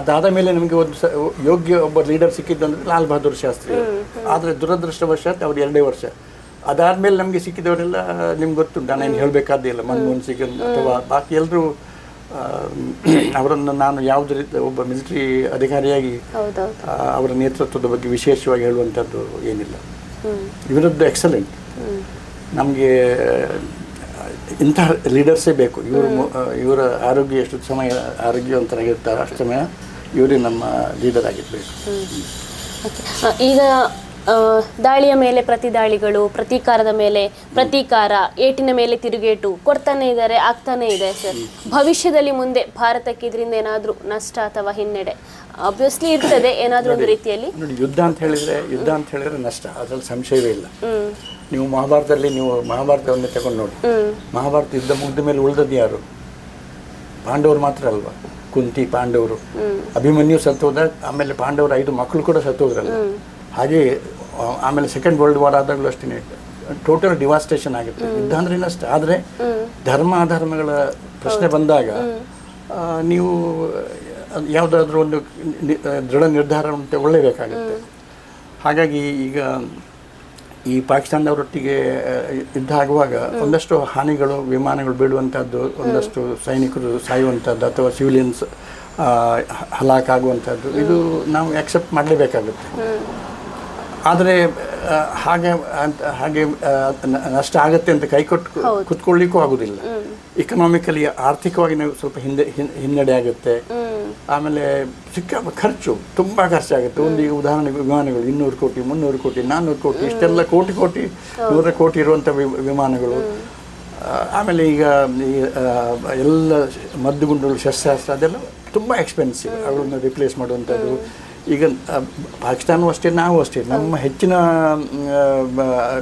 ಅದಾದ ಮೇಲೆ ನಮಗೆ ಒಂದು ಯೋಗ್ಯ ಒಬ್ಬ ಲೀಡರ್ ಸಿಕ್ಕಿದ್ದಂದ್ರೆ ಲಾಲ್ ಬಹದ್ದೂರ್ ಶಾಸ್ತ್ರಿ. ಆದರೆ ದುರದೃಷ್ಟವಶಾತ್ ಅವ್ರು 2 ವರ್ಷ ಅದಾದಮೇಲೆ ನಮಗೆ ಸಿಕ್ಕಿದವರೆಲ್ಲ ನಿಮ್ಗೆ ಗೊತ್ತುಂಟು, ನಾನೇನು ಹೇಳಬೇಕಾದ್ದೇ ಇಲ್ಲ. ಮನಮೋಹನ್ ಸಿಂಗ್ ಅಥವಾ ಬಾಕಿ ಎಲ್ಲರೂ ಅವರನ್ನು ನಾನು ಯಾವುದೇ ರೀತಿ ಒಬ್ಬ ಮಿಲಿಟರಿ ಅಧಿಕಾರಿಯಾಗಿ ಅವರ ನೇತೃತ್ವದ ಬಗ್ಗೆ ವಿಶೇಷವಾಗಿ ಹೇಳುವಂಥದ್ದು ಏನಿಲ್ಲ. ಇವರದ್ದು ಎಕ್ಸಲೆಂಟ್. ನಮಗೆ ಇಂತಹ ಲೀಡರ್ಸೇ ಬೇಕು. ಇವರ ಆರೋಗ್ಯ ಎಷ್ಟು ಸಮಯ ಆರೋಗ್ಯವಂತರಾಗಿರ್ತಾರೆ ಅಷ್ಟು ಸಮಯ ಇವರೇ ನಮ್ಮ ಲೀಡರ್ ಆಗಿರಬೇಕು. ಈಗ ದಾಳಿಯ ಮೇಲೆ ಪ್ರತಿ ದಾಳಿಗಳು, ಪ್ರತೀಕಾರದ ಮೇಲೆ ಪ್ರತೀಕಾರ, ಏಟಿನ ಮೇಲೆ ತಿರುಗೇಟು ಕೊಡ್ತಾನೆ ಇದ್ದಾರೆ, ಆಗ್ತಾನೆ ಇದೆ ಸರ್. ಭವಿಷ್ಯದಲ್ಲಿ ಮುಂದೆ ಭಾರತಕ್ಕೆ ಇದರಿಂದ ಏನಾದರೂ ನಷ್ಟ ಅಥವಾ ಹಿನ್ನಡೆ ಆಬ್ವಿಯಸ್ಲಿ ಇರ್ತದೆ ಏನಾದರೂ ಒಂದು ರೀತಿಯಲ್ಲಿ? ನೋಡಿ, ಯುದ್ಧ ಅಂತ ಹೇಳಿದ್ರೆ ನಷ್ಟ, ಅದರಲ್ಲಿ ಸಂಶಯವೇ ಇಲ್ಲ. ನೀವು ಮಹಾಭಾರತವನ್ನೇ ತಗೊಂಡು ನೋಡಿ. ಮಹಾಭಾರತ ಯುದ್ಧ ಮುಗಿದ ಮೇಲೆ ಉಳಿದದ್ದು ಯಾರು? ಪಾಂಡವರು ಮಾತ್ರ ಅಲ್ವಾ? ಕುಂತಿ, ಪಾಂಡವರು, ಅಭಿಮನ್ಯು ಸತ್ತೋದ, ಆಮೇಲೆ ಪಾಂಡವರು 5 ಮಕ್ಕಳು ಕೂಡ ಸತ್ತೋದ್ರಲ್ಲ. ಹಾಗೆ ಆಮೇಲೆ ಸೆಕೆಂಡ್ ವರ್ಲ್ಡ್ ವಾರ್ ಆದಾಗಲೂ ಅಷ್ಟೇ ಟೋಟಲ್ ಡಿವಾಸ್ಟೇಷನ್ ಆಗುತ್ತೆ. ಯುದ್ಧ ಅಂದ್ರೆ ನಷ್ಟ. ಆದರೆ ಧರ್ಮ ಅಧರ್ಮಗಳ ಪ್ರಶ್ನೆ ಬಂದಾಗ ನೀವು ಯಾವುದಾದ್ರೂ ಒಂದು ದೃಢ ನಿರ್ಧಾರವನ್ನು ತಗೊಳ್ಳೇಬೇಕಾಗುತ್ತೆ. ಹಾಗಾಗಿ ಈಗ ಈ ಪಾಕಿಸ್ತಾನದವರೊಟ್ಟಿಗೆ ಯುದ್ಧ ಆಗುವಾಗ ಒಂದಷ್ಟು ಹಾನಿಗಳು, ವಿಮಾನಗಳು ಬೀಳುವಂಥದ್ದು, ಒಂದಷ್ಟು ಸೈನಿಕರು ಸಾಯುವಂಥದ್ದು ಅಥವಾ ಸಿವಿಲಿಯನ್ಸ್ ಹಲಾಕಾಗುವಂಥದ್ದು, ಇದು ನಾವು ಆಕ್ಸೆಪ್ಟ್ ಮಾಡಲೇಬೇಕಾಗುತ್ತೆ. ಆದರೆ ಹಾಗೆ ನಷ್ಟ ಆಗುತ್ತೆ ಅಂತ ಕೈಕೊಟ್ಟು ಕುತ್ಕೊಳ್ಳಿಕ್ಕೂ ಆಗೋದಿಲ್ಲ. ಇಕನಾಮಿಕಲಿ, ಆರ್ಥಿಕವಾಗಿ ನಾವು ಸ್ವಲ್ಪ ಹಿನ್ನಡೆ ಆಗುತ್ತೆ. ಆಮೇಲೆ ಖರ್ಚು ತುಂಬ ಖರ್ಚಾಗುತ್ತೆ. ಒಂದು ಉದಾಹರಣೆಗೆ ವಿಮಾನಗಳು 200 ಕೋಟಿ, 300 ಕೋಟಿ, 400 ಕೋಟಿ, ಇಷ್ಟೆಲ್ಲ ಕೋಟಿ 100 ಕೋಟಿ ಇರುವಂಥ ವಿಮಾನಗಳು. ಆಮೇಲೆ ಈಗ ಎಲ್ಲ ಮದ್ದುಗುಂಡುಗಳು, ಶಸ್ತ್ರಾಸ್ತ್ರ, ಅದೆಲ್ಲ ತುಂಬ ಎಕ್ಸ್ಪೆನ್ಸಿವ್. ಅವುಗಳನ್ನ ರಿಪ್ಲೇಸ್ ಮಾಡುವಂಥದ್ದು. ಈಗ ಪಾಕಿಸ್ತಾನವೂ ಅಷ್ಟೇ, ನಾವು ಅಷ್ಟೇ, ನಮ್ಮ ಹೆಚ್ಚಿನ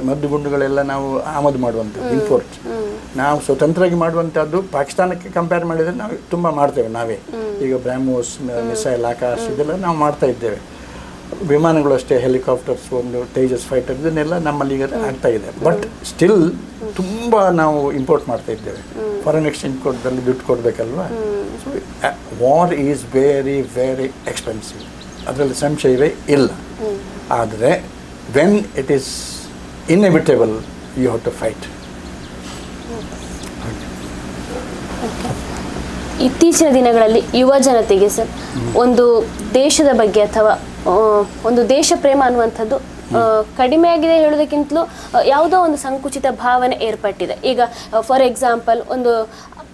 ಮದ್ದುಗುಂಡುಗಳೆಲ್ಲ ನಾವು ಆಮದು ಮಾಡುವಂಥದ್ದು, ಇಂಪೋರ್ಟ್. ನಾವು ಸ್ವತಂತ್ರವಾಗಿ ಮಾಡುವಂಥದ್ದು ಪಾಕಿಸ್ತಾನಕ್ಕೆ ಕಂಪೇರ್ ಮಾಡಿದರೆ ನಾವು ತುಂಬ ಮಾಡ್ತೇವೆ ನಾವೇ. ಈಗ ಬ್ರಹ್ಮೋಸ್, ಮಿಸೈಲ್, ಆಕಾಶ್, ಇದೆಲ್ಲ ನಾವು ಮಾಡ್ತಾ ಇದ್ದೇವೆ. ವಿಮಾನಗಳು ಅಷ್ಟೇ, ಹೆಲಿಕಾಪ್ಟರ್ಸ್, ಒಂದು ತೇಜಸ್ ಫೈಟರ್, ಇದನ್ನೆಲ್ಲ ನಮ್ಮಲ್ಲಿ ಈಗ ಆಗ್ತಾ ಇದೆ. ಬಟ್ ಸ್ಟಿಲ್ ತುಂಬ ನಾವು ಇಂಪೋರ್ಟ್ ಮಾಡ್ತಾ ಇದ್ದೇವೆ. ಫಾರಿನ್ ಎಕ್ಸ್ಚೇಂಜ್ ಕೊಡದಲ್ಲಿ ದುಡ್ಡು ಕೊಡಬೇಕಲ್ವಾ? So war is very very expensive, ಅದರಲ್ಲಿ ಸಂಶಯವೇ ಇಲ್ಲ. ಆದರೆ when it is inevitable, you have to fight. ಇತ್ತೀಚಿನ ದಿನಗಳಲ್ಲಿ ಯುವ ಜನತೆಗೆ ಸರ್ ಒಂದು ದೇಶದ ಬಗ್ಗೆ ಅಥವಾ ಒಂದು ದೇಶ ಪ್ರೇಮ ಅನ್ನುವಂಥದ್ದು ಕಡಿಮೆ ಆಗಿದೆ ಹೇಳೋದಕ್ಕಿಂತಲೂ ಯಾವುದೋ ಒಂದು ಸಂಕುಚಿತ ಭಾವನೆ ಏರ್ಪಟ್ಟಿದೆ. ಈಗ ಫಾರ್ ಎಕ್ಸಾಂಪಲ್ ಒಂದು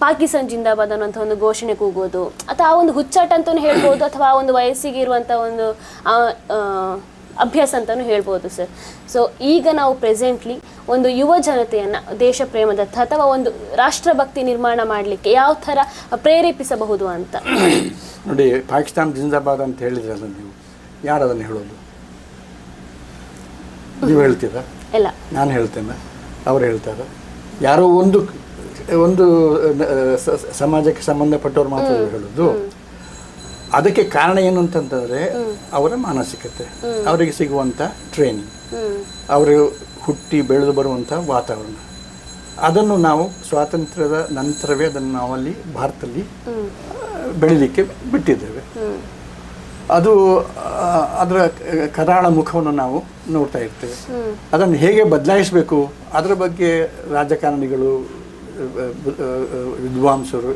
ಪಾಕಿಸ್ತಾನ್ ಜಿಂದಾಬಾದ್ ಅನ್ನುವಂಥ ಒಂದು ಘೋಷಣೆ ಕೂಗೋದು, ಅಥವಾ ಆ ಒಂದು ಹುಚ್ಚಾಟ ಅಂತಲೂ ಹೇಳ್ಬೋದು, ಅಥವಾ ಆ ಒಂದು ವಯಸ್ಸಿಗೆ ಇರುವಂಥ ಒಂದು ಅಭ್ಯಾಸ ಅಂತಲೂ ಹೇಳ್ಬೋದು ಸರ್. ಸೊ ಈಗ ನಾವು ಪ್ರೆಸೆಂಟ್ಲಿ ಒಂದು ಯುವ ಜನತೆಯನ್ನು ದೇಶ ಪ್ರೇಮದತ್ತ ಅಥವಾ ಒಂದು ರಾಷ್ಟ್ರಭಕ್ತಿ ನಿರ್ಮಾಣ ಮಾಡಲಿಕ್ಕೆ ಯಾವ ಥರ ಪ್ರೇರೇಪಿಸಬಹುದು ಅಂತ? ನೋಡಿ, ಪಾಕಿಸ್ತಾನ ಜಿಂದಾಬಾದ್ ಅಂತ ಹೇಳಿದ್ರಲ್ಲ ನೀವು, ಯಾರು ಅದನ್ನು ಹೇಳೋದು? ನೀವು ಹೇಳ್ತೀರಾ? ಇಲ್ಲ, ನಾನು ಹೇಳ್ತೇನೆ, ಅವ್ರು ಹೇಳ್ತಾರೆ. ಯಾರೋ ಒಂದು ಸಮಾಜಕ್ಕೆ ಸಂಬಂಧಪಟ್ಟವ್ರು ಮಾತ್ರ ಹೇಳೋದು. ಅದಕ್ಕೆ ಕಾರಣ ಏನು ಅಂತಂತಂದರೆ ಅವರ ಮಾನಸಿಕತೆ, ಅವರಿಗೆ ಸಿಗುವಂಥ ಟ್ರೈನಿಂಗ್, ಅವರು ಹುಟ್ಟಿ ಬೆಳೆದು ಬರುವಂಥ ವಾತಾವರಣ. ಅದನ್ನು ನಾವು ಸ್ವಾತಂತ್ರ್ಯದ ನಂತರವೇ ಅದನ್ನು ನಾವಲ್ಲಿ ಭಾರತದಲ್ಲಿ ಬೆಳೀಲಿಕ್ಕೆ ಬಿಟ್ಟಿದ್ದೇವೆ. ಅದು ಅದರ ಕರಾಳ ಮುಖವನ್ನು ನಾವು ನೋಡ್ತಾ ಇರ್ತೇವೆ. ಅದನ್ನು ಹೇಗೆ ಬದಲಾಯಿಸಬೇಕು ಅದರ ಬಗ್ಗೆ ರಾಜಕಾರಣಿಗಳು, ವಿದ್ವಾಂಸರು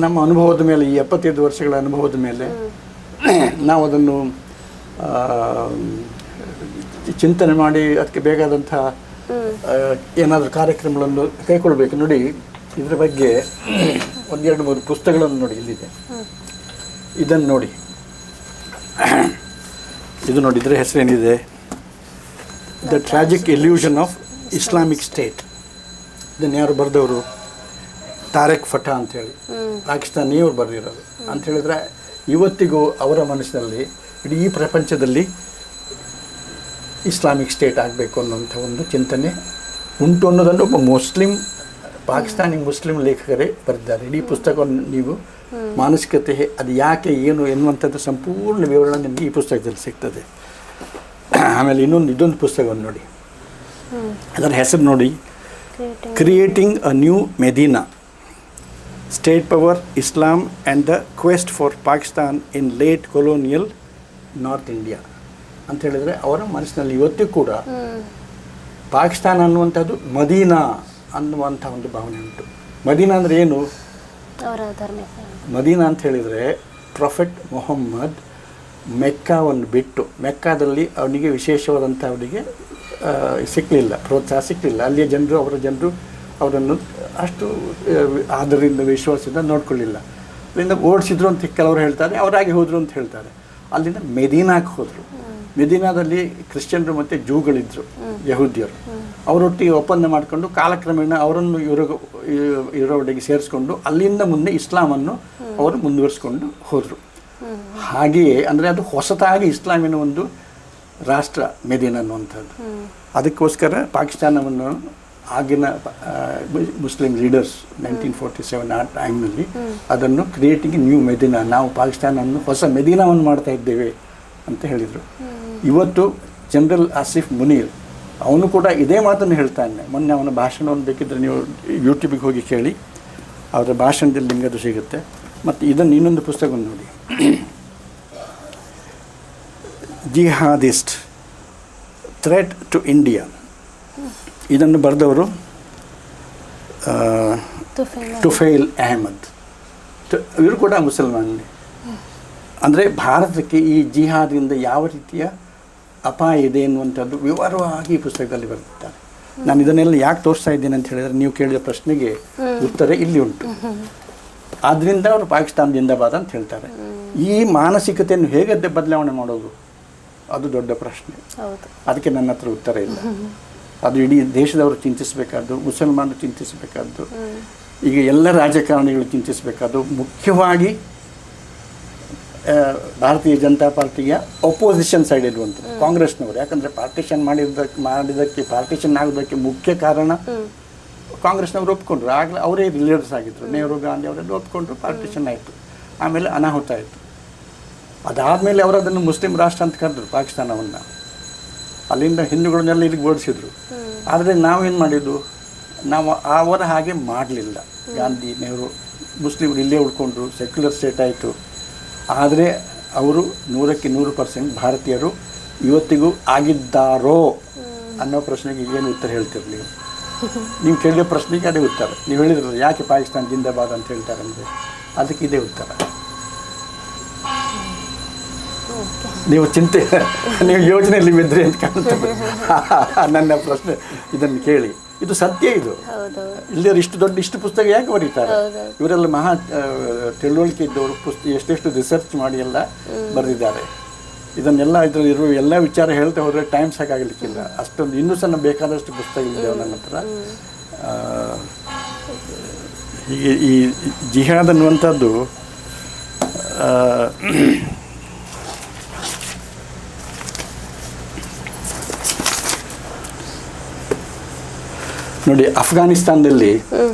ನಮ್ಮ ಅನುಭವದ ಮೇಲೆ, ಈ 75 ವರ್ಷಗಳ ಅನುಭವದ ಮೇಲೆ ನಾವು ಅದನ್ನು ಚಿಂತನೆ ಮಾಡಿ ಅದಕ್ಕೆ ಬೇಕಾದಂಥ ಏನಾದರೂ ಕಾರ್ಯಕ್ರಮಗಳನ್ನು ಕೈಗೊಳ್ಬೇಕು. ನೋಡಿ, ಇದರ ಬಗ್ಗೆ 1-2-3 ಪುಸ್ತಕಗಳನ್ನು ನೋಡಿ, ಇಲ್ಲಿದೆ. ಇದನ್ನು ನೋಡಿ, ಇದು ನೋಡಿ, ಇದರ ಹೆಸರೇನಿದೆ? The tragic illusion of Islamic state. ಇದನ್ನು ಯಾರು ಬರೆದವರು? ತಾರೆಕ್ ಫಟಾ ಅಂತೇಳಿ, ಪಾಕಿಸ್ತಾನಿಯವ್ರು ಬರೆದಿರೋದು. ಅಂತ ಹೇಳಿದ್ರೆ ಇವತ್ತಿಗೂ ಅವರ ಮನಸ್ಸಿನಲ್ಲಿ ಇಡೀ ಪ್ರಪಂಚದಲ್ಲಿ ಇಸ್ಲಾಮಿಕ್ ಸ್ಟೇಟ್ ಆಗಬೇಕು ಅನ್ನೋಂಥ ಒಂದು ಚಿಂತನೆ ಉಂಟು ಅನ್ನೋದನ್ನು ಒಬ್ಬ ಪಾಕಿಸ್ತಾನಿ ಮುಸ್ಲಿಂ ಲೇಖಕರೇ ಬರೆದಿದ್ದಾರೆ. ಇಡೀ ಪುಸ್ತಕವನ್ನು ನೀವು ಮಾನಸಿಕತೆ ಅದು ಯಾಕೆ ಏನು ಎನ್ನುವಂಥದ್ದು ಸಂಪೂರ್ಣ ವಿವರಣೆ ನಿಮಗೆ ಈ ಪುಸ್ತಕದಲ್ಲಿ ಸಿಗ್ತದೆ. ಆಮೇಲೆ ಇದೊಂದು ಪುಸ್ತಕವನ್ನು ನೋಡಿ, ಅದರ ಹೆಸರು ನೋಡಿ, creating a new Medina, state power, Islam and the quest for Pakistan in late colonial north India ಅಂತ ಹೇಳಿದರೆ ಅವರ ಮನಸ್ಸಿನಲ್ಲಿ ಇವತ್ತಿಗೂ ಕೂಡ ಪಾಕಿಸ್ತಾನ ಅನ್ನುವಂಥದ್ದು ಮದೀನಾ ಅನ್ನುವಂಥ ಒಂದು ಭಾವನೆ ಉಂಟು. ಮದೀನಾ ಅಂದರೆ ಏನು? ಮದೀನಾ ಅಂತ ಹೇಳಿದರೆ ಪ್ರೊಫೆಟ್ ಮೊಹಮ್ಮದ್ ಮೆಕ್ಕಾವನ್ನು ಬಿಟ್ಟು, ಮೆಕ್ಕಾದಲ್ಲಿ ಅವನಿಗೆ ವಿಶೇಷವಾದಂಥ ಅವನಿಗೆ ಸಿಕ್ಕಲಿಲ್ಲ, ಪ್ರೋತ್ಸಾಹ ಸಿಕ್ಕಲಿಲ್ಲ. ಅಲ್ಲಿಯ ಜನರು ಅವರನ್ನು ಅಷ್ಟು ಆದರಿಂದ ವಿಶ್ವಾಸದಿಂದ ನೋಡ್ಕೊಳ್ಳಿಲ್ಲ. ಅಲ್ಲಿಂದ ಓಡಿಸಿದ್ರು ಅಂತ ಕೆಲವರು ಹೇಳ್ತಾರೆ, ಅವರಾಗಿ ಹೋದರು ಅಂತ ಹೇಳ್ತಾರೆ. ಅಲ್ಲಿಂದ ಮೆದೀನಾಕ್ಕೆ ಹೋದರು. ಮೆದೀನಾದಲ್ಲಿ ಕ್ರಿಶ್ಚಿಯನ್ರು ಮತ್ತು ಜೂಗಳಿದ್ದರು, ಯಹೂದ್ಯರು. ಅವರೊಟ್ಟಿಗೆ ಒಪ್ಪಂದ ಮಾಡಿಕೊಂಡು ಕಾಲಕ್ರಮೇಣ ಅವರನ್ನು ಇವರೊಟ್ಟಿಗೆ ಸೇರಿಸ್ಕೊಂಡು ಅಲ್ಲಿಂದ ಮುಂದೆ ಇಸ್ಲಾಮನ್ನು ಅವರು ಮುಂದುವರಿಸ್ಕೊಂಡು ಹೋದರು. ಹಾಗೆಯೇ ಅಂದರೆ ಅದು ಹೊಸತಾಗಿ ಇಸ್ಲಾಮಿನ ಒಂದು ರಾಷ್ಟ್ರ ಮೆದೀನಾ ಅನ್ನುವಂಥದ್ದು. ಅದಕ್ಕೋಸ್ಕರ ಪಾಕಿಸ್ತಾನವನ್ನು ಆಗಿನ ಮುಸ್ಲಿಂ ಲೀಡರ್ಸ್ 1947 ಆ ಟೈಮ್ನಲ್ಲಿ ಅದನ್ನು ಕ್ರಿಯೇಟಿಂಗ್ ನ್ಯೂ ಮೆದೀನಾ, ನಾವು ಪಾಕಿಸ್ತಾನವನ್ನು ಹೊಸ ಮೆದೀನಾವನ್ನು ಮಾಡ್ತಾ ಇದ್ದೇವೆ ಅಂತ ಹೇಳಿದರು. ಇವತ್ತು ಜನರಲ್ ಆಸಿಫ್ ಮುನೀರ್ ಅವನು ಕೂಡ ಇದೇ ಮಾತನ್ನು ಹೇಳ್ತಾನೆ. ಮೊನ್ನೆ ಅವನ ಭಾಷಣವನ್ನು ಬೇಕಿದ್ದರೆ ನೀವು ಯೂಟ್ಯೂಬಿಗೆ ಹೋಗಿ ಕೇಳಿ, ಅವರ ಭಾಷಣದಲ್ಲಿ ನಿಮಗೆ ಅದು ಸಿಗುತ್ತೆ. ಮತ್ತು ಇನ್ನೊಂದು ಪುಸ್ತಕವನ್ನು ನೋಡಿ, ಜಿಹಾದಿಸ್ಟ್ ಥ್ರೆಟ್ ಟು ಇಂಡಿಯಾ. ಇದನ್ನು ಬರೆದವರು ತುಫೈಲ್ ಅಹಮದ್. ಇವರು ಕೂಡ ಮುಸಲ್ಮಾನರೇ. ಅಂದರೆ ಭಾರತಕ್ಕೆ ಈ ಜಿಹಾದಿಂದ ಯಾವ ರೀತಿಯ ಅಪಾಯ ಇದೆ ಎನ್ನುವಂಥದ್ದು ವಿವರವಾಗಿ ಪುಸ್ತಕದಲ್ಲಿ ಬರೆದಿದ್ದಾರೆ. ನಾನು ಇದನ್ನೆಲ್ಲ ಯಾಕೆ ತೋರಿಸ್ತಾ ಇದ್ದೇನೆ ಅಂತ ಹೇಳಿದರೆ, ನೀವು ಕೇಳಿದ ಪ್ರಶ್ನೆಗೆ ಉತ್ತರ ಇಲ್ಲಿ ಉಂಟು. ಆದ್ದರಿಂದ ಅವರು ಪಾಕಿಸ್ತಾನ ಜಿಂದಾಬಾದ್ ಅಂತ ಹೇಳ್ತಾರೆ. ಈ ಮಾನಸಿಕತೆಯನ್ನು ಹೇಗೆ ಬದಲಾವಣೆ ಮಾಡೋದು, ಅದು ದೊಡ್ಡ ಪ್ರಶ್ನೆ. ಅದಕ್ಕೆ ನನ್ನ ಹತ್ರ ಉತ್ತರ ಇಲ್ಲ. ಅದು ಇಡೀ ದೇಶದವರು ಚಿಂತಿಸಬೇಕಾದ್ದು, ಮುಸಲ್ಮಾನರು ಚಿಂತಿಸಬೇಕಾದ್ದು, ಈಗ ಎಲ್ಲ ರಾಜಕಾರಣಿಗಳು ಚಿಂತಿಸಬೇಕಾದ್ದು, ಮುಖ್ಯವಾಗಿ ಭಾರತೀಯ ಜನತಾ ಪಾರ್ಟಿಯ ಅಪೋಸಿಷನ್ ಸೈಡ್ ಇರುವಂಥದ್ದು ಕಾಂಗ್ರೆಸ್ನವರು. ಯಾಕಂದರೆ ಪಾರ್ಟಿಷನ್ ಆಗೋದಕ್ಕೆ ಮುಖ್ಯ ಕಾರಣ ಕಾಂಗ್ರೆಸ್ನವರು ಒಪ್ಕೊಂಡ್ರು. ಆಗಲೇ ಅವರೇ ಲೀಡರ್ಸ್ ಆಗಿದ್ದರು, ನೆಹರು ಗಾಂಧಿ ಅವರೆಲ್ಲ ಒಪ್ಕೊಂಡ್ರು, ಪಾರ್ಟಿಷನ್ ಆಯಿತು. ಆಮೇಲೆ ಅನಾಹುತ ಆಯಿತು. ಅದಾದಮೇಲೆ ಅವರು ಅದನ್ನು ಮುಸ್ಲಿಂ ರಾಷ್ಟ್ರ ಅಂತ ಕರೆದ್ರು ಪಾಕಿಸ್ತಾನವನ್ನು. ಅಲ್ಲಿಂದ ಹಿಂದೂಗಳನ್ನೆಲ್ಲ ಇಲ್ಲಿಗೆ ಓಡಿಸಿದ್ರು. ಆದರೆ ನಾವೇನು ಮಾಡಿದ್ದು, ನಾವು ಅವರ ಹಾಗೆ ಮಾಡಲಿಲ್ಲ. ಗಾಂಧಿ, ನೆಹರು, ಮುಸ್ಲಿಮರು ಇಲ್ಲೇ ಉಳ್ಕೊಂಡ್ರು, ಸೆಕ್ಯುಲರ್ ಸ್ಟೇಟ್ ಆಯಿತು. ಆದರೆ ಅವರು 100% ಭಾರತೀಯರು ಇವತ್ತಿಗೂ ಆಗಿದ್ದಾರೋ ಅನ್ನೋ ಪ್ರಶ್ನೆಗೆ ಏನು ಉತ್ತರ ಹೇಳ್ತೀರಿ ನೀವು ಕೇಳಿದ ಪ್ರಶ್ನೆಗೆ ಅದೇ ಉತ್ತರ. ನೀವು ಹೇಳಿದ್ರಲ್ಲ ಯಾಕೆ ಪಾಕಿಸ್ತಾನ ಜಿಂದಾಬಾದ್ ಅಂತ ಹೇಳ್ತಾರೆ ಅಂದರೆ, ಅದಕ್ಕೆ ಇದೇ ಉತ್ತರ. ನೀವು ಯೋಜನೆಯಲ್ಲಿ ಬಿದ್ದರೆ ಅಂತ ಕಾಣ್ತದೆ. ನನ್ನ ಪ್ರಶ್ನೆ ಇದನ್ನು ಕೇಳಿ ಇದು ಸತ್ಯ. ಇದು ಹೌದೌದು. ಇಲ್ಲದೆ ಇಷ್ಟು ಪುಸ್ತಕ ಯಾಕೆ ಬರೀತಾರೆ? ಇವರೆಲ್ಲ ಮಹಾ ತಿಳುವಳಿಕೆ ಇದ್ದವರು ಎಷ್ಟೆಷ್ಟು ರಿಸರ್ಚ್ ಮಾಡಿ ಎಲ್ಲ ಬರೆದಿದ್ದಾರೆ. ಇದನ್ನೆಲ್ಲ ಇದರಲ್ಲಿರುವ ಎಲ್ಲ ವಿಚಾರ ಹೇಳ್ತಾ ಹೋದರೆ ಟೈಮ್ ಸಾಕಾಗಲಿಕ್ಕಿಲ್ಲ. ಅಷ್ಟೊಂದು ಇನ್ನೂ ಸಹ ಬೇಕಾದಷ್ಟು ಪುಸ್ತಕಗಳಿದ್ದಾವೆ ನನ್ನ ಹತ್ರ. ಹೀಗೆ ಈ ಜಿಹಾದ್ ಅನ್ನುವಂಥದ್ದು ನೋಡಿ, ಅಫ್ಘಾನಿಸ್ತಾನದಲ್ಲಿ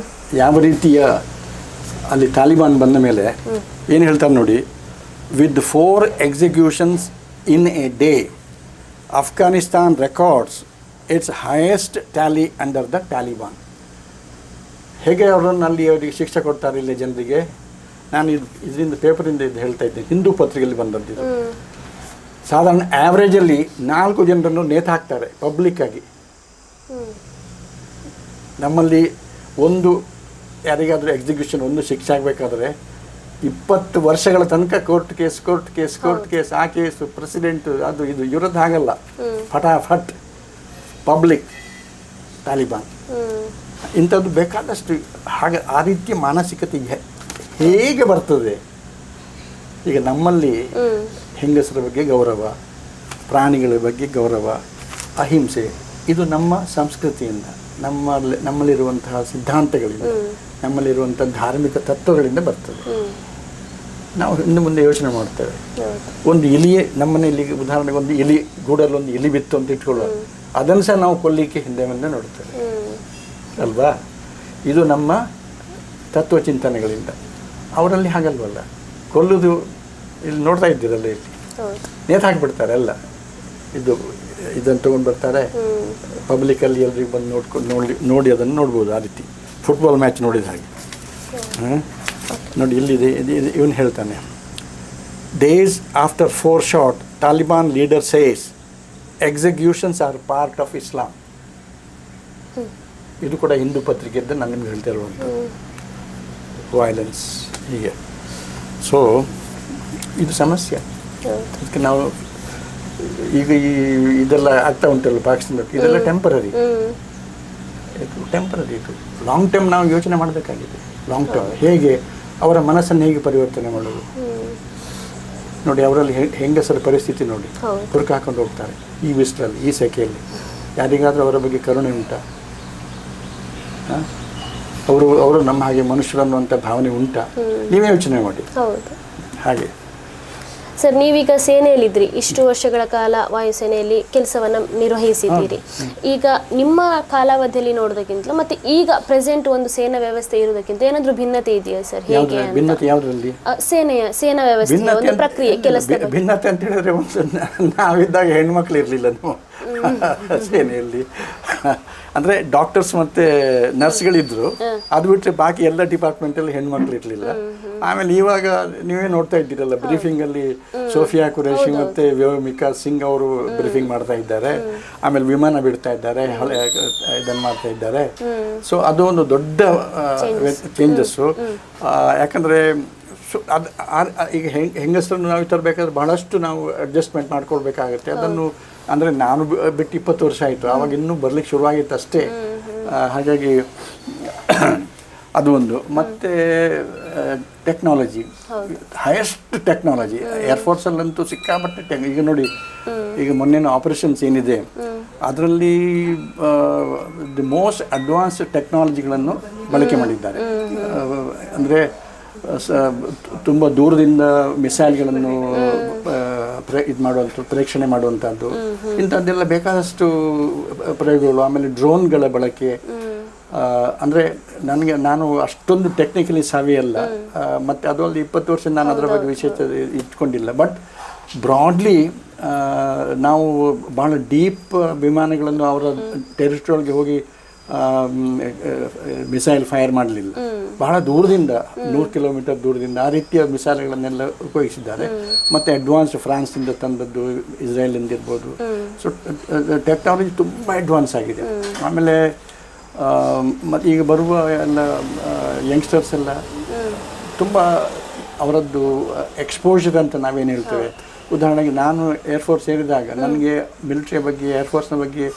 ಯಾವ ರೀತಿಯ ಅಲ್ಲಿ ತಾಲಿಬಾನ್ ಬಂದ ಮೇಲೆ ಏನು ಹೇಳ್ತಾರೆ ನೋಡಿ, with 4 executions in a day, Afghanistan records its highest tally under the Taliban. ಹೇಗೆ ಅವರನ್ನು ಅಲ್ಲಿ ಅವರಿಗೆ ಶಿಕ್ಷೆ ಕೊಡ್ತಾರೆ ಇಲ್ಲಿ ಜನರಿಗೆ? ನಾನು ಇದರಿಂದ ಪೇಪರಿಂದ ಇದು ಹೇಳ್ತಾ ಇದ್ದೇನೆ, ಹಿಂದೂ ಪತ್ರಿಕೆಯಲ್ಲಿ ಬಂದದ್ದು. ಸಾಧಾರಣ ಆ್ಯಾವ್ರೇಜಲ್ಲಿ 4 ಜನರನ್ನು ನೇತು ಹಾಕ್ತಾರೆ ಪಬ್ಲಿಕ್ಕಾಗಿ. ನಮ್ಮಲ್ಲಿ ಯಾರಿಗಾದರೂ ಎಕ್ಸಿಕ್ಯೂಷನ್ ಶಿಕ್ಷೆ ಆಗಬೇಕಾದ್ರೆ 20 ವರ್ಷಗಳ ತನಕ ಕೋರ್ಟ್ ಕೇಸ್, ಆ ಕೇಸು ಪ್ರೆಸಿಡೆಂಟು ಅದು ಇದು ಇರೋದು ಹಾಗಲ್ಲ. ಫಟಾಫಟ್ ಪಬ್ಲಿಕ್ ತಾಲಿಬಾನ್ ಇಂಥದ್ದು ಬೇಕಾದಷ್ಟು. ಹಾಗೆ ಆ ರೀತಿಯ ಮಾನಸಿಕತೆ ಹೇಗೆ ಬರ್ತದೆ? ಈಗ ನಮ್ಮಲ್ಲಿ ಹೆಂಗಸರ ಬಗ್ಗೆ ಗೌರವ, ಪ್ರಾಣಿಗಳ ಬಗ್ಗೆ ಗೌರವ, ಅಹಿಂಸೆ, ಇದು ನಮ್ಮ ಸಂಸ್ಕೃತಿಯಿಂದ, ನಮ್ಮಲ್ಲಿರುವಂತಹ ಸಿದ್ಧಾಂತಗಳಿಂದ, ನಮ್ಮಲ್ಲಿರುವಂಥ ಧಾರ್ಮಿಕ ತತ್ವಗಳಿಂದ ಬರ್ತದೆ. ನಾವು ಇನ್ನು ಮುಂದೆ ಯೋಚನೆ ಮಾಡ್ತೇವೆ. ಒಂದು ಇಲಿಯೇ ನಮ್ಮನೆಯಲ್ಲಿ ಉದಾಹರಣೆಗೆ ಒಂದು ಇಲಿ ಗೂಡಲ್ಲಿ ಒಂದು ಇಲಿ ಬಿತ್ತು ಅಂತ ಇಟ್ಕೊಳ್ಳುವ, ಅದನ್ನು ಸಹ ನಾವು ಕೊಲ್ಲಿಕ್ಕೆ ಹಿಂದೆ ಮುಂದೆ ನೋಡ್ತೇವೆ ಅಲ್ವಾ? ಇದು ನಮ್ಮ ತತ್ವಚಿಂತನೆಗಳಿಂದ. ಅವರಲ್ಲಿ ಹಾಗಲ್ವಲ್ಲ, ಕೊಲ್ಲುದು ಇಲ್ಲಿ ನೋಡ್ತಾ ಇದ್ದೀರಲ್ಲ, ಇಲ್ಲಿ ನೇತು ಹಾಕಿಬಿಡ್ತಾರೆ ಎಲ್ಲ. ಇದನ್ನು ತೊಗೊಂಡು ಬರ್ತಾರೆ ಪಬ್ಲಿಕಲ್ಲಿ, ಎಲ್ರಿಗೂ ಬಂದು ನೋಡಿ ಅದನ್ನು ನೋಡ್ಬೋದು. ಆ ರೀತಿ ಫುಟ್ಬಾಲ್ ಮ್ಯಾಚ್ ನೋಡಿದ ಹಾಗೆ. ನೋಡಿ ಇಲ್ಲಿದೆ, ಇವನು ಹೇಳ್ತಾನೆ, days after 4 shot Taliban leader says executions are part of Islam. ಇದು ಕೂಡ ಹಿಂದೂ ಪತ್ರಿಕೆಯಿಂದ ನಾನು ನಿಮ್ಗೆ ಹೇಳ್ತಾ ಇರುವಂಥ ವೈಲೆನ್ಸ್ ಹೀಗೆ. ಸೊ ಇದು ಸಮಸ್ಯೆ. ಅದಕ್ಕೆ ನಾವು ಈಗ ಇದೆಲ್ಲ ಆಗ್ತಾ ಉಂಟಲ್ಲ ಪಾಕಿಸ್ತಾನದಲ್ಲಿ, ಇದೆಲ್ಲ ಟೆಂಪರರಿ. ಇದು ಲಾಂಗ್ ಟರ್ಮ್ ನಾವು ಯೋಚನೆ ಮಾಡಬೇಕಾಗಿದೆ. ಲಾಂಗ್ ಟರ್ಮ್ ಹೇಗೆ ಅವರ ಮನಸ್ಸನ್ನು ಹೇಗೆ ಪರಿವರ್ತನೆ ಮಾಡೋದು ನೋಡಿ. ಅವರಲ್ಲಿ ಹೆಂಗಸರ ಪರಿಸ್ಥಿತಿ ನೋಡಿ, ಬುರ್ಕ ಹಾಕೊಂಡು ಹೋಗ್ತಾರೆ ಈ ಬಿಸಿಲಲ್ಲಿ, ಈ ಸೆಕೆಯಲ್ಲಿ. ಯಾರಿಗಾದರೂ ಅವರ ಬಗ್ಗೆ ಕರುಣೆ ಉಂಟಾ? ಅವರು ನಮ್ಮ ಹಾಗೆ ಮನುಷ್ಯರು ಅನ್ನುವಂಥ ಭಾವನೆ ಉಂಟಾ? ನೀವೇ ಯೋಚನೆ ಮಾಡಿ. ಹಾಗೆ ಸರ್, ನೀವೀಗ ಸೇನೆಯಲ್ಲಿದ್ರಿ, ಇಷ್ಟು ವರ್ಷಗಳ ಕಾಲ ವಾಯುಸೇನೆಯಲ್ಲಿ ಕೆಲಸವನ್ನು ನಿರ್ವಹಿಸಿದ್ದೀರಿ. ಈಗ ನಿಮ್ಮ ಕಾಲಾವಧಿಯಲ್ಲಿ ನೋಡೋದಕ್ಕಿಂತ ಮತ್ತೆ ಈಗ ಪ್ರೆಸೆಂಟ್ ಒಂದು ಸೇನಾ ವ್ಯವಸ್ಥೆ ಇರೋದಕ್ಕಿಂತ ಏನಾದರೂ ಭಿನ್ನತೆ ಇದೆಯಾ ಸರ್? ಹೇಗೆ ಭಿನ್ನತೆ ಯಾವುದರಲ್ಲಿ? ಸೇನಾ ವ್ಯವಸ್ಥೆ ಒಂದು ಪ್ರಕ್ರಿಯೆ, ಕೆಲಸ ಭಿನ್ನತೆ ಅಂತ ಹೇಳಿದ್ರೆ, ನಾವಿದ್ದಾಗ ಹೆಣ್ಮಕ್ಳು ಇರಲಿಲ್ಲ ನಾವು ಸೇನೆಯಲ್ಲಿ. ಅಂದರೆ ಡಾಕ್ಟರ್ಸ್ ಮತ್ತು ನರ್ಸ್ಗಳಿದ್ರು, ಅದು ಬಿಟ್ಟರೆ ಬಾಕಿ ಎಲ್ಲ ಡಿಪಾರ್ಟ್ಮೆಂಟಲ್ಲಿ ಹೆಣ್ಮಕ್ಳು ಇರಲಿಲ್ಲ. ಆಮೇಲೆ ಇವಾಗ ನೀವೇ ನೋಡ್ತಾ ಇದ್ದೀರಲ್ಲ, ಬ್ರೀಫಿಂಗಲ್ಲಿ ಸೋಫಿಯಾ ಕುರೇಶಿ ಮತ್ತು ವ್ಯೋಮಿಕಾ ಸಿಂಗ್ ಅವರು ಬ್ರೀಫಿಂಗ್ ಮಾಡ್ತಾ ಇದ್ದಾರೆ. ಆಮೇಲೆ ವಿಮಾನ ಬಿಡ್ತಾ ಇದ್ದಾರೆ, ಇದನ್ನು ಮಾಡ್ತಾ ಇದ್ದಾರೆ. ಸೊ ಅದು ಒಂದು ದೊಡ್ಡ ಚೇಂಜಸ್ಸು. ಯಾಕಂದರೆ ಈಗ ಹೆಂಗಸರನ್ನು ನಾವು ತರಬೇಕಾದ್ರೆ ಬಹಳಷ್ಟು ನಾವು ಅಡ್ಜಸ್ಟ್ಮೆಂಟ್ ಮಾಡ್ಕೊಳ್ಬೇಕಾಗತ್ತೆ. ಅದನ್ನು ಅಂದರೆ ನಾನು ಬಿಟ್ಟು 20 ವರ್ಷ ಆಯಿತು, ಆವಾಗ ಇನ್ನೂ ಬರ್ಲಿಕ್ಕೆ ಶುರುವಾಗಿತ್ತು ಅಷ್ಟೇ. ಹಾಗಾಗಿ ಅದು ಒಂದು. ಮತ್ತು ಟೆಕ್ನಾಲಜಿ, ಹೈಯೆಸ್ಟ್ ಟೆಕ್ನಾಲಜಿ ಏರ್ಫೋರ್ಸಲ್ಲಂತೂ ಸಿಕ್ಕಾಪಟ್ಟೆ ಈಗ ನೋಡಿ, ಈಗ ಮೊನ್ನೆ ಆಪರೇಷನ್ಸ್ ಏನಿದೆ ಅದರಲ್ಲಿ ದಿ ಮೋಸ್ಟ್ ಅಡ್ವಾನ್ಸ್ಡ್ ಟೆಕ್ನಾಲಜಿಗಳನ್ನು ಬಳಕೆ ಮಾಡಿದ್ದಾರೆ. ಅಂದರೆ ತುಂಬ ದೂರದಿಂದ ಮಿಸೈಲ್ಗಳನ್ನು ಇದು ಮಾಡುವಂಥ, ಪ್ರೇಕ್ಷಣೆ ಮಾಡುವಂಥದ್ದು, ಇಂಥದ್ದೆಲ್ಲ ಬೇಕಾದಷ್ಟು ಪ್ರಯೋಗಗಳು. ಆಮೇಲೆ ಡ್ರೋನ್ಗಳ ಬಳಕೆ. ಅಂದರೆ ನಾನು ಅಷ್ಟೊಂದು ಟೆಕ್ನಿಕಲಿ ಸಾವಿ ಅಲ್ಲ, ಮತ್ತು ಅದೊಂದು 20 ವರ್ಷ ನಾನು ಅದರ ಬಗ್ಗೆ ವಿಶೇಷ ಇಟ್ಕೊಂಡಿಲ್ಲ. ಬಟ್ ಬ್ರಾಡ್ಲಿ ನಾವು ಭಾಳ ಡೀಪ್ ವಿಮಾನಗಳನ್ನು ಅವರ ಟೆರಿಟರಿಯೊಳಗೆ ಹೋಗಿ ಮಿಸೈಲ್ ಫೈರ್ ಮಾಡಲಿಲ್ಲ. ಬಹಳ ದೂರದಿಂದ 100 ಕಿಲೋಮೀಟರ್ ದೂರದಿಂದ ಆ ರೀತಿಯ ಮಿಸೈಲ್ಗಳನ್ನೆಲ್ಲ ಉಪಯೋಗಿಸಿದ್ದಾರೆ. ಮತ್ತು ಅಡ್ವಾನ್ಸ್ ಫ್ರಾನ್ಸಿಂದ ತಂದದ್ದು, ಇಸ್ರೇಲಿಂದ ಇರ್ಬೋದು. ಸೊ ಟೆಕ್ನಾಲಜಿ ತುಂಬ ಅಡ್ವಾನ್ಸ್ ಆಗಿದೆ. ಆಮೇಲೆ ಮತ್ತು ಈಗ ಬರುವ ಎಲ್ಲ ಯಂಗ್ಸ್ಟರ್ಸ್ ಎಲ್ಲ ತುಂಬ ಅವರದ್ದು ಎಕ್ಸ್ಪೋಜರ್ ಅಂತ ನಾವೇನು ಹೇಳ್ತೇವೆ. ಉದಾಹರಣೆಗೆ ನಾನು ಏರ್ಫೋರ್ಸ್ ಸೇರಿದಾಗ ನನಗೆ ಮಿಲಿಟ್ರಿಯ ಬಗ್ಗೆ, ಏರ್ಫೋರ್ಸ್ನ ಬಗ್ಗೆ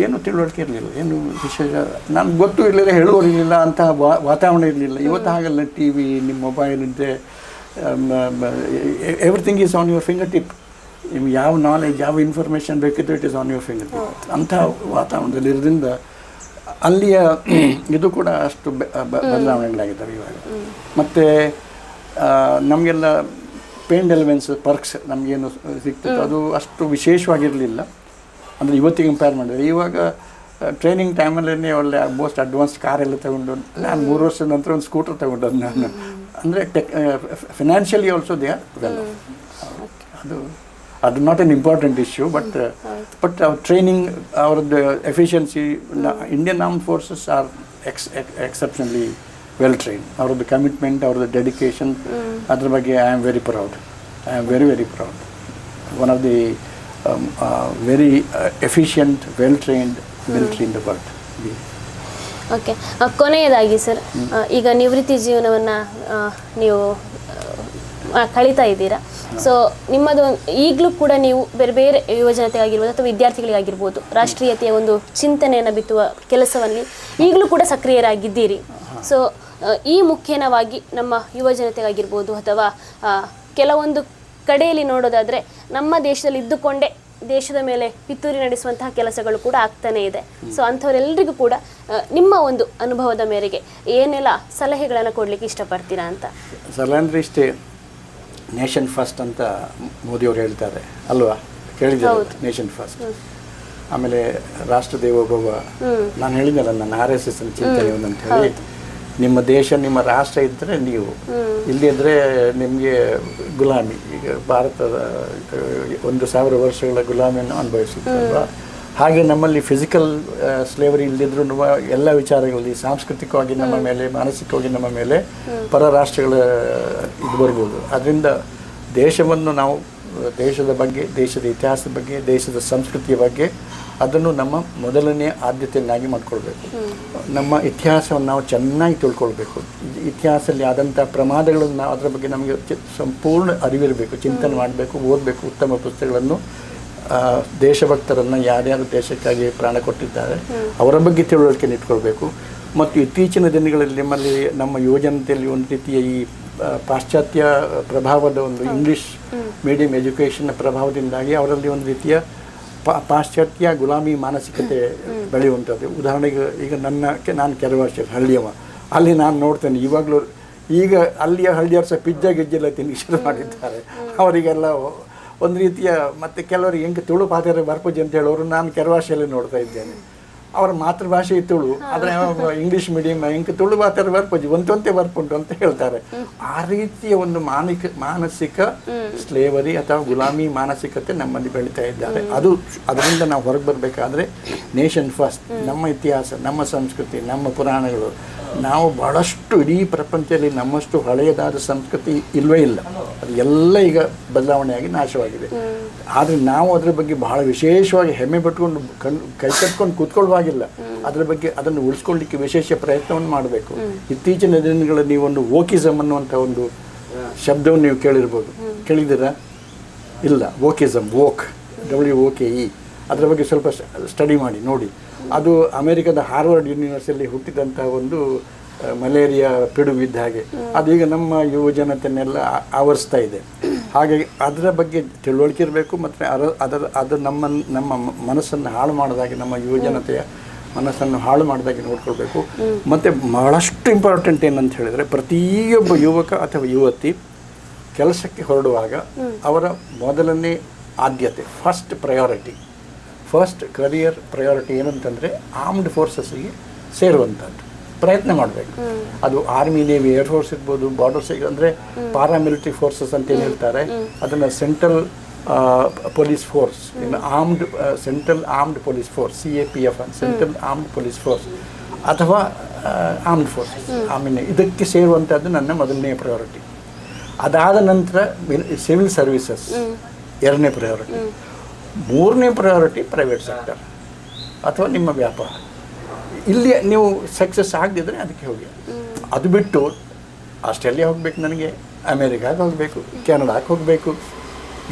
ಏನು ತಿಳುವಳಿಕೆ ಇರಲಿಲ್ಲ, ಏನು ವಿಶೇಷ ನನಗೆ ಗೊತ್ತೂ ಇರಲಿಲ್ಲ, ಹೇಳುವವರು ಇರಲಿಲ್ಲ, ಅಂತಹ ವಾತಾವರಣ ಇರಲಿಲ್ಲ. ಇವತ್ತು ಹಾಗಲ್ಲ, ಟಿ ವಿ, ನಿಮ್ಮ ಮೊಬೈಲ್ ಇದೆ, everything is on your finger tip. ನಿಮ್ಗೆ ಯಾವ ನಾಲೆಜ್, ಯಾವ ಇನ್ಫಾರ್ಮೇಷನ್ ಬೇಕಿತ್ತು, it is on your finger tip. ಅಂಥ ವಾತಾವರಣದಲ್ಲಿ ಇರೋದ್ರಿಂದ ಅಲ್ಲಿಯ ಇದು ಕೂಡ ಅಷ್ಟು ಬದಲಾವಣೆಗಳಾಗಿದ್ದಾವೆ ಇವಾಗ. ಮತ್ತು ನಮಗೆಲ್ಲ ಪೇಂಡ್ ಎಲಿಮೆಂಟ್ಸ್, ಪರ್ಕ್ಸ್ ನಮಗೇನು ಸಿಗ್ತಿತ್ತು ಅದು ಅಷ್ಟು ವಿಶೇಷವಾಗಿರಲಿಲ್ಲ. ಅಂದರೆ ಇವತ್ತಿಗೆ ಕಂಪೇರ್ ಮಾಡಿದರೆ ಇವಾಗ ಟ್ರೈನಿಂಗ್ ಟೈಮಲ್ಲೇ ಒಳ್ಳೆ ಮೋಸ್ಟ್ ಅಡ್ವಾನ್ಸ್ಡ್ ಕಾರೆಲ್ಲ ತಗೊಂಡು, ನಾನು 3 ವರ್ಷದ ನಂತರ ಒಂದು ಸ್ಕೂಟರ್ ತಗೊಂಡದ್ದು ನಾನು. ಅಂದರೆ financially also they are well. ಅದು not an important issue, but ಅವ್ರ ಟ್ರೈನಿಂಗ್, ಅವ್ರದ್ದು efficiency, Indian armed forces are exceptionally well train. ಅವ್ರದ್ದು ಕಮಿಟ್ಮೆಂಟ್, ಅವ್ರದ್ದು ಡೆಡಿಕೇಶನ್, ಅದ್ರ ಬಗ್ಗೆ I am very proud. Very proud. One of the very efficient, well trained military in the world. Okay, ಕೊನೆಯದಾಗಿ sir, ಈಗ ನಿವೃತ್ತಿ ಜೀವನವನ್ನು ನೀವು ಕಳೀತಾ ಇದ್ದೀರಾ. ಸೊ ನಿಮ್ಮದು ಈಗಲೂ ಕೂಡ ನೀವು ಬೇರೆ ಬೇರೆ ಯುವಜನತೆಗಾಗಿರ್ಬೋದು ಅಥವಾ ವಿದ್ಯಾರ್ಥಿಗಳಿಗಾಗಿರ್ಬೋದು ರಾಷ್ಟ್ರೀಯತೆಯ ಒಂದು ಚಿಂತನೆಯನ್ನು ಬಿತ್ತುವ ಕೆಲಸದಲ್ಲಿ ಈಗಲೂ ಕೂಡ ಸಕ್ರಿಯರಾಗಿದ್ದೀರಿ. ಸೊ ಈ ಮುಖ್ಯವಾಗಿ ನಮ್ಮ ಯುವಜನತೆಗಾಗಿರ್ಬೋದು ಅಥವಾ ಕೆಲವೊಂದು ಕಡೆಯಲ್ಲಿ ನೋಡೋದಾದರೆ ನಮ್ಮ ದೇಶದಲ್ಲಿ ಇದ್ದುಕೊಂಡೇ ದೇಶದ ಮೇಲೆ ಪಿತೂರಿ ನಡೆಸುವಂತಹ ಕೆಲಸಗಳು ಕೂಡ ಆಗ್ತಾನೇ ಇದೆ. ಸೊ ಅಂಥವರೆಲ್ಲರಿಗೂ ಕೂಡ ನಿಮ್ಮ ಒಂದು ಅನುಭವದ ಮೇರೆಗೆ ಏನೆಲ್ಲ ಸಲಹೆಗಳನ್ನು ಕೊಡಲಿಕ್ಕೆ ಇಷ್ಟಪಡ್ತೀರಾ ಅಂತ? ಸಲಹೆ ಅಂದರೆ ಇಷ್ಟೇ, ನೇಷನ್ ಫಸ್ಟ್ ಅಂತ ಮೋದಿಯವರು ಹೇಳ್ತಾರೆ ಅಲ್ವಾ, ಕೇಳಿದ್ದಾರೆ, ನೇಷನ್ ಫಸ್ಟ್. ಆಮೇಲೆ ರಾಷ್ಟ್ರ ದೇವೋಭವ, ನಾನು ಹೇಳಿದ್ದಲ್ಲ ನನ್ನ RSS ಚಿಂತನೆ ಅಂತ ಹೇಳಿ, ನಿಮ್ಮ ದೇಶ, ನಿಮ್ಮ ರಾಷ್ಟ್ರ ಇದ್ದರೆ ನೀವು, ಇಲ್ಲದಿದ್ದರೆ ನಿಮಗೆ ಗುಲಾಮಿ. ಈಗ ಭಾರತದ 1000 ವರ್ಷಗಳ ಗುಲಾಮಿಯನ್ನು ಅನುಭವಿಸುತ್ತಲ್ವ, ಹಾಗೆ ನಮ್ಮಲ್ಲಿ ಫಿಸಿಕಲ್ ಸ್ಲೇವರಿ ಇಲ್ಲದಿದ್ರೂ ಎಲ್ಲ ವಿಚಾರಗಳಲ್ಲಿ ಸಾಂಸ್ಕೃತಿಕವಾಗಿ ನಮ್ಮ ಮೇಲೆ, ಮಾನಸಿಕವಾಗಿ ನಮ್ಮ ಮೇಲೆ ಪರ ರಾಷ್ಟ್ರಗಳ ಇದು ಬರ್ಬೋದು. ಅದರಿಂದ ದೇಶವನ್ನು ನಾವು, ದೇಶದ ಬಗ್ಗೆ, ದೇಶದ ಇತಿಹಾಸದ ಬಗ್ಗೆ, ದೇಶದ ಸಂಸ್ಕೃತಿಯ ಬಗ್ಗೆ ಅದನ್ನು ನಮ್ಮ ಮೊದಲನೇ ಆದ್ಯತೆಯನ್ನಾಗಿ ಮಾಡಿಕೊಳ್ಬೇಕು. ನಮ್ಮ ಇತಿಹಾಸವನ್ನು ನಾವು ಚೆನ್ನಾಗಿ ತಿಳ್ಕೊಳ್ಬೇಕು. ಇತಿಹಾಸದಲ್ಲಿ ಆದಂಥ ಪ್ರಮಾದಗಳನ್ನು ನಾವು ಅದರ ಬಗ್ಗೆ ನಮಗೆ ಸಂಪೂರ್ಣ ಅರಿವಿರಬೇಕು, ಚಿಂತನೆ ಮಾಡಬೇಕು, ಓದಬೇಕು. ಉತ್ತಮ ಪುಸ್ತಕಗಳನ್ನು, ದೇಶಭಕ್ತರನ್ನು, ಯಾರ್ಯಾರು ದೇಶಕ್ಕಾಗಿ ಪ್ರಾಣ ಕೊಟ್ಟಿದ್ದಾರೆ ಅವರ ಬಗ್ಗೆ ತಿಳುವಳಿಕೆ ಇಟ್ಕೊಳ್ಬೇಕು. ಮತ್ತು ಇತ್ತೀಚಿನ ದಿನಗಳಲ್ಲಿ ನಮ್ಮಲ್ಲಿ, ನಮ್ಮ ಯುವಜನತೆಯಲ್ಲಿ ಒಂದು ರೀತಿಯ ಈ ಪಾಶ್ಚಾತ್ಯ ಪ್ರಭಾವದ ಒಂದು ಇಂಗ್ಲೀಷ್ ಮೀಡಿಯಂ ಎಜುಕೇಷನ್ನ ಪ್ರಭಾವದಿಂದಾಗಿ ಅವರಲ್ಲಿ ಒಂದು ರೀತಿಯ ಪಾಶ್ಚಾತ್ಯ ಗುಲಾಮಿ ಮಾನಸಿಕತೆ ಬೆಳೆಯುವಂಥದ್ದು. ಉದಾಹರಣೆಗೆ ಈಗ ನಾನು ಕೆಲವು ವರ್ಷ ಹಳ್ಳಿಯವ, ಅಲ್ಲಿ ನಾನು ನೋಡ್ತೇನೆ ಇವಾಗಲೂ, ಈಗ ಅಲ್ಲಿಯ ಹಳ್ಳಿಯವರು ಸಹ ಪಿಜ್ಜಾ ಗಿಜ್ಜೆಲ್ಲ ತಿನ್ನಿಗೆ ಶುರು ಮಾಡಿದ್ದಾರೆ. ಅವರಿಗೆಲ್ಲ ಒಂದು ರೀತಿಯ, ಮತ್ತು ಕೆಲವರಿಗೆ ಹೆಂಗೆ ತುಳು ಪಾತ್ರೆ ಬರ್ಪೂಜಿ ಅಂತ ಹೇಳೋರು ನಾನು ಕೆರವಾಶೆಯಲ್ಲಿ ನೋಡ್ತಾ ಇದ್ದೇನೆ. ಅವರ ಮಾತೃಭಾಷೆ ತುಳು, ಆದರೆ ಇಂಗ್ಲೀಷ್ ಮೀಡಿಯಂ ಹೆಂಗೆ ತುಳು ಪಾತ್ರೆ ಬರ್ಪೂಜಿ ಒಂತೊಂತೆ ಬರ್ಪುಂಟು ಅಂತ ಹೇಳ್ತಾರೆ. ಆ ರೀತಿಯ ಒಂದು ಮಾನಸಿಕ ಸ್ಲೇವರಿ ಅಥವಾ ಗುಲಾಮಿ ಮಾನಸಿಕತೆ ನಮ್ಮಲ್ಲಿ ಬೆಳೀತಾ ಇದ್ದಾರೆ. ಅದರಿಂದ ನಾವು ಹೊರಗೆ ಬರಬೇಕಾದ್ರೆ ನೇಷನ್ ಫಸ್ಟ್, ನಮ್ಮ ಇತಿಹಾಸ, ನಮ್ಮ ಸಂಸ್ಕೃತಿ, ನಮ್ಮ ಪುರಾಣಗಳು, ನಾವು ಭಾಳಷ್ಟು ಇಡೀ ಪ್ರಪಂಚದಲ್ಲಿ ನಮ್ಮಷ್ಟು ಹಳೆಯದಾದ ಸಂಸ್ಕೃತಿ ಇಲ್ಲವೇ ಇಲ್ಲ. ಅದು ಎಲ್ಲ ಈಗ ಬದಲಾವಣೆಯಾಗಿ ನಾಶವಾಗಿದೆ. ಆದರೆ ನಾವು ಅದರ ಬಗ್ಗೆ ಬಹಳ ವಿಶೇಷವಾಗಿ ಹೆಮ್ಮೆ ಪಟ್ಕೊಂಡು ಕೈ ಕಟ್ಕೊಂಡು ಕೂತ್ಕೊಳ್ಳುವಾಗಿಲ್ಲ. ಅದರ ಬಗ್ಗೆ ಅದನ್ನು ಉಳಿಸ್ಕೊಳ್ಳಿಕ್ಕೆ ವಿಶೇಷ ಪ್ರಯತ್ನವನ್ನು ಮಾಡಬೇಕು. ಇತ್ತೀಚಿನ ದಿನಗಳಲ್ಲಿ ನೀವೊಂದು ವೋಕಿಸಮ್ ಅನ್ನುವಂಥ ಒಂದು ಶಬ್ದವನ್ನು ನೀವು ಕೇಳಿರ್ಬೋದು, ಕೇಳಿದ್ದೀರಾ? ಇಲ್ಲ, ವೋಕಿಸಮ್, WOKE, ಅದರ ಬಗ್ಗೆ ಸ್ವಲ್ಪ ಸ್ಟಡಿ ಮಾಡಿ ನೋಡಿ. ಅದು ಅಮೆರಿಕದ ಹಾರ್ವರ್ಡ್ ಯೂನಿವರ್ಸಿಟಿಯಲ್ಲಿ ಹುಟ್ಟಿದಂಥ ಒಂದು ಮಲೇರಿಯಾ ಪಿಡುಗಿದ್ದ ಹಾಗೆ ಅದೀಗ ನಮ್ಮ ಯುವಜನತೆಯನ್ನೆಲ್ಲ ಆವರಿಸ್ತಾ ಇದೆ. ಹಾಗಾಗಿ ಅದರ ಬಗ್ಗೆ ತಿಳುವಳಿಕೆ ಇರಬೇಕು. ಮತ್ತು ಅದು ನಮ್ಮ ಮನಸ್ಸನ್ನು ಹಾಳು ಮಾಡಿದಾಗೆ, ನಮ್ಮ ಯುವಜನತೆಯ ಮನಸ್ಸನ್ನು ಹಾಳು ಮಾಡಿದಾಗೆ ನೋಡ್ಕೊಳ್ಬೇಕು. ಮತ್ತು ಬಹಳಷ್ಟು ಇಂಪಾರ್ಟೆಂಟ್ ಏನಂತ ಹೇಳಿದರೆ, ಪ್ರತಿಯೊಬ್ಬ ಯುವಕ ಅಥವಾ ಯುವತಿ ಕೆಲಸಕ್ಕೆ ಹೊರಡುವಾಗ ಅವರ ಮೊದಲನೇ ಆದ್ಯತೆ, ಫಸ್ಟ್ ಕರಿಯರ್ ಪ್ರಯಾರಿಟಿ ಏನಂತಂದರೆ ಆರ್ಮ್ಡ್ ಫೋರ್ಸಸ್ಸಿಗೆ ಸೇರುವಂಥದ್ದು ಪ್ರಯತ್ನ ಮಾಡಬೇಕು. ಅದು ಆರ್ಮಿ, ನೇವಿ, ಏರ್ಫೋರ್ಸ್ ಇರ್ಬೋದು, ಬಾರ್ಡರ್ಸ್, ಅಂದರೆ ಪಾರಾಮಿಲಿಟರಿ ಫೋರ್ಸಸ್ ಅಂತ ಏನು ಹೇಳ್ತಾರೆ, ಅದನ್ನು ಸೆಂಟ್ರಲ್ ಪೊಲೀಸ್ ಫೋರ್ಸ್, ಇನ್ನು central armed police force, CAPF ಅಂತ, ಸೆಂಟ್ರಲ್ ಆರ್ಮ್ಡ್ ಪೊಲೀಸ್ ಫೋರ್ಸ್ ಅಥವಾ ಆರ್ಮ್ಡ್ ಫೋರ್ಸಸ್, ಆಮೇಲೆ ಇದಕ್ಕೆ ಸೇರುವಂಥದ್ದು ನನ್ನ ಮೊದಲನೇ ಪ್ರಯಾರಿಟಿ. ಅದಾದ ನಂತರ ಸಿವಿಲ್ ಸರ್ವಿಸಸ್ ಎರಡನೇ ಪ್ರಯಾರಿಟಿ. ಮೂರನೇ ಪ್ರಯಾರಿಟಿ ಪ್ರೈವೇಟ್ ಸೆಕ್ಟರ್ ಅಥವಾ ನಿಮ್ಮ ವ್ಯಾಪಾರ. ಇಲ್ಲಿ ನೀವು ಸಕ್ಸಸ್ ಆಗದಿದ್ದರೆ ಅದಕ್ಕೆ ಹೋಗಿ. ಅದು ಬಿಟ್ಟು ಆಸ್ಟ್ರೇಲಿಯಾ ಹೋಗಬೇಕು, ನನಗೆ ಅಮೇರಿಕಾಗೆ ಹೋಗಬೇಕು, ಕೆನಡಾಕ್ಕೆ ಹೋಗಬೇಕು,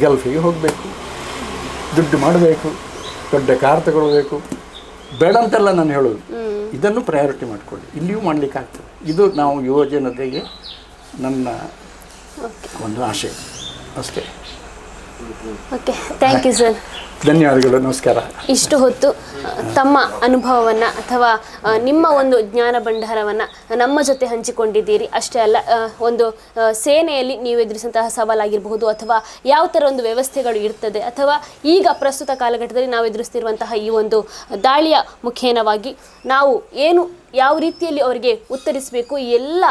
ಗಲ್ಫಿಗೆ ಹೋಗಬೇಕು, ದುಡ್ಡು ಮಾಡಬೇಕು, ದೊಡ್ಡ ಕಾರ್ ತಗೊಳ್ಬೇಕು, ಬೇಡ ಅಂತೆಲ್ಲ ನಾನು ಹೇಳೋದು, ಇದನ್ನು ಪ್ರಯಾರಿಟಿ ಮಾಡಿಕೊಳ್ಳಿ, ಇಲ್ಲಿಯೂ ಮಾಡಲಿಕ್ಕೆ ಆಗ್ತದೆ. ಇದು ನಾವು ಯುವ ಜನತೆಗೆ ನನ್ನ ಒಂದು ಆಶೆ ಅಷ್ಟೇ. Okay, thank you sir. ಧನ್ಯವಾದಗಳು, ನಮಸ್ಕಾರ. ಇಷ್ಟು ಹೊತ್ತು ತಮ್ಮ ಅನುಭವವನ್ನು ಅಥವಾ ನಿಮ್ಮ ಒಂದು ಜ್ಞಾನ ಭಂಡಾರವನ್ನು ನಮ್ಮ ಜೊತೆ ಹಂಚಿಕೊಂಡಿದ್ದೀರಿ. ಅಷ್ಟೇ ಅಲ್ಲ, ಒಂದು ಸೇನೆಯಲ್ಲಿ ನೀವು ಎದುರಿಸಿದಂತಹ ಸವಾಲಾಗಿರಬಹುದು, ಅಥವಾ ಯಾವ ಥರ ಒಂದು ವ್ಯವಸ್ಥೆಗಳು ಇರ್ತದೆ, ಅಥವಾ ಈಗ ಪ್ರಸ್ತುತ ಕಾಲಘಟ್ಟದಲ್ಲಿ ನಾವು ಎದುರಿಸ್ತಿರುವಂತಹ ಈ ಒಂದು ದಾಳಿಯ ಮುಖೇನವಾಗಿ ನಾವು ಯಾವ ರೀತಿಯಲ್ಲಿ ಅವರಿಗೆ ಉತ್ತರಿಸಬೇಕು, ಈ ಎಲ್ಲ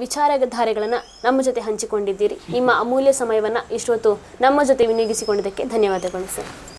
ವಿಚಾರಧಾರೆಗಳನ್ನು ನಮ್ಮ ಜೊತೆ ಹಂಚಿಕೊಂಡಿದ್ದೀರಿ. ನಿಮ್ಮ ಅಮೂಲ್ಯ ಸಮಯವನ್ನು ಇಷ್ಟೊತ್ತು ನಮ್ಮ ಜೊತೆ ವಿನಿಯೋಗಿಸಿಕೊಂಡಿದ್ದಕ್ಕೆ ಧನ್ಯವಾದಗಳು ಸರ್.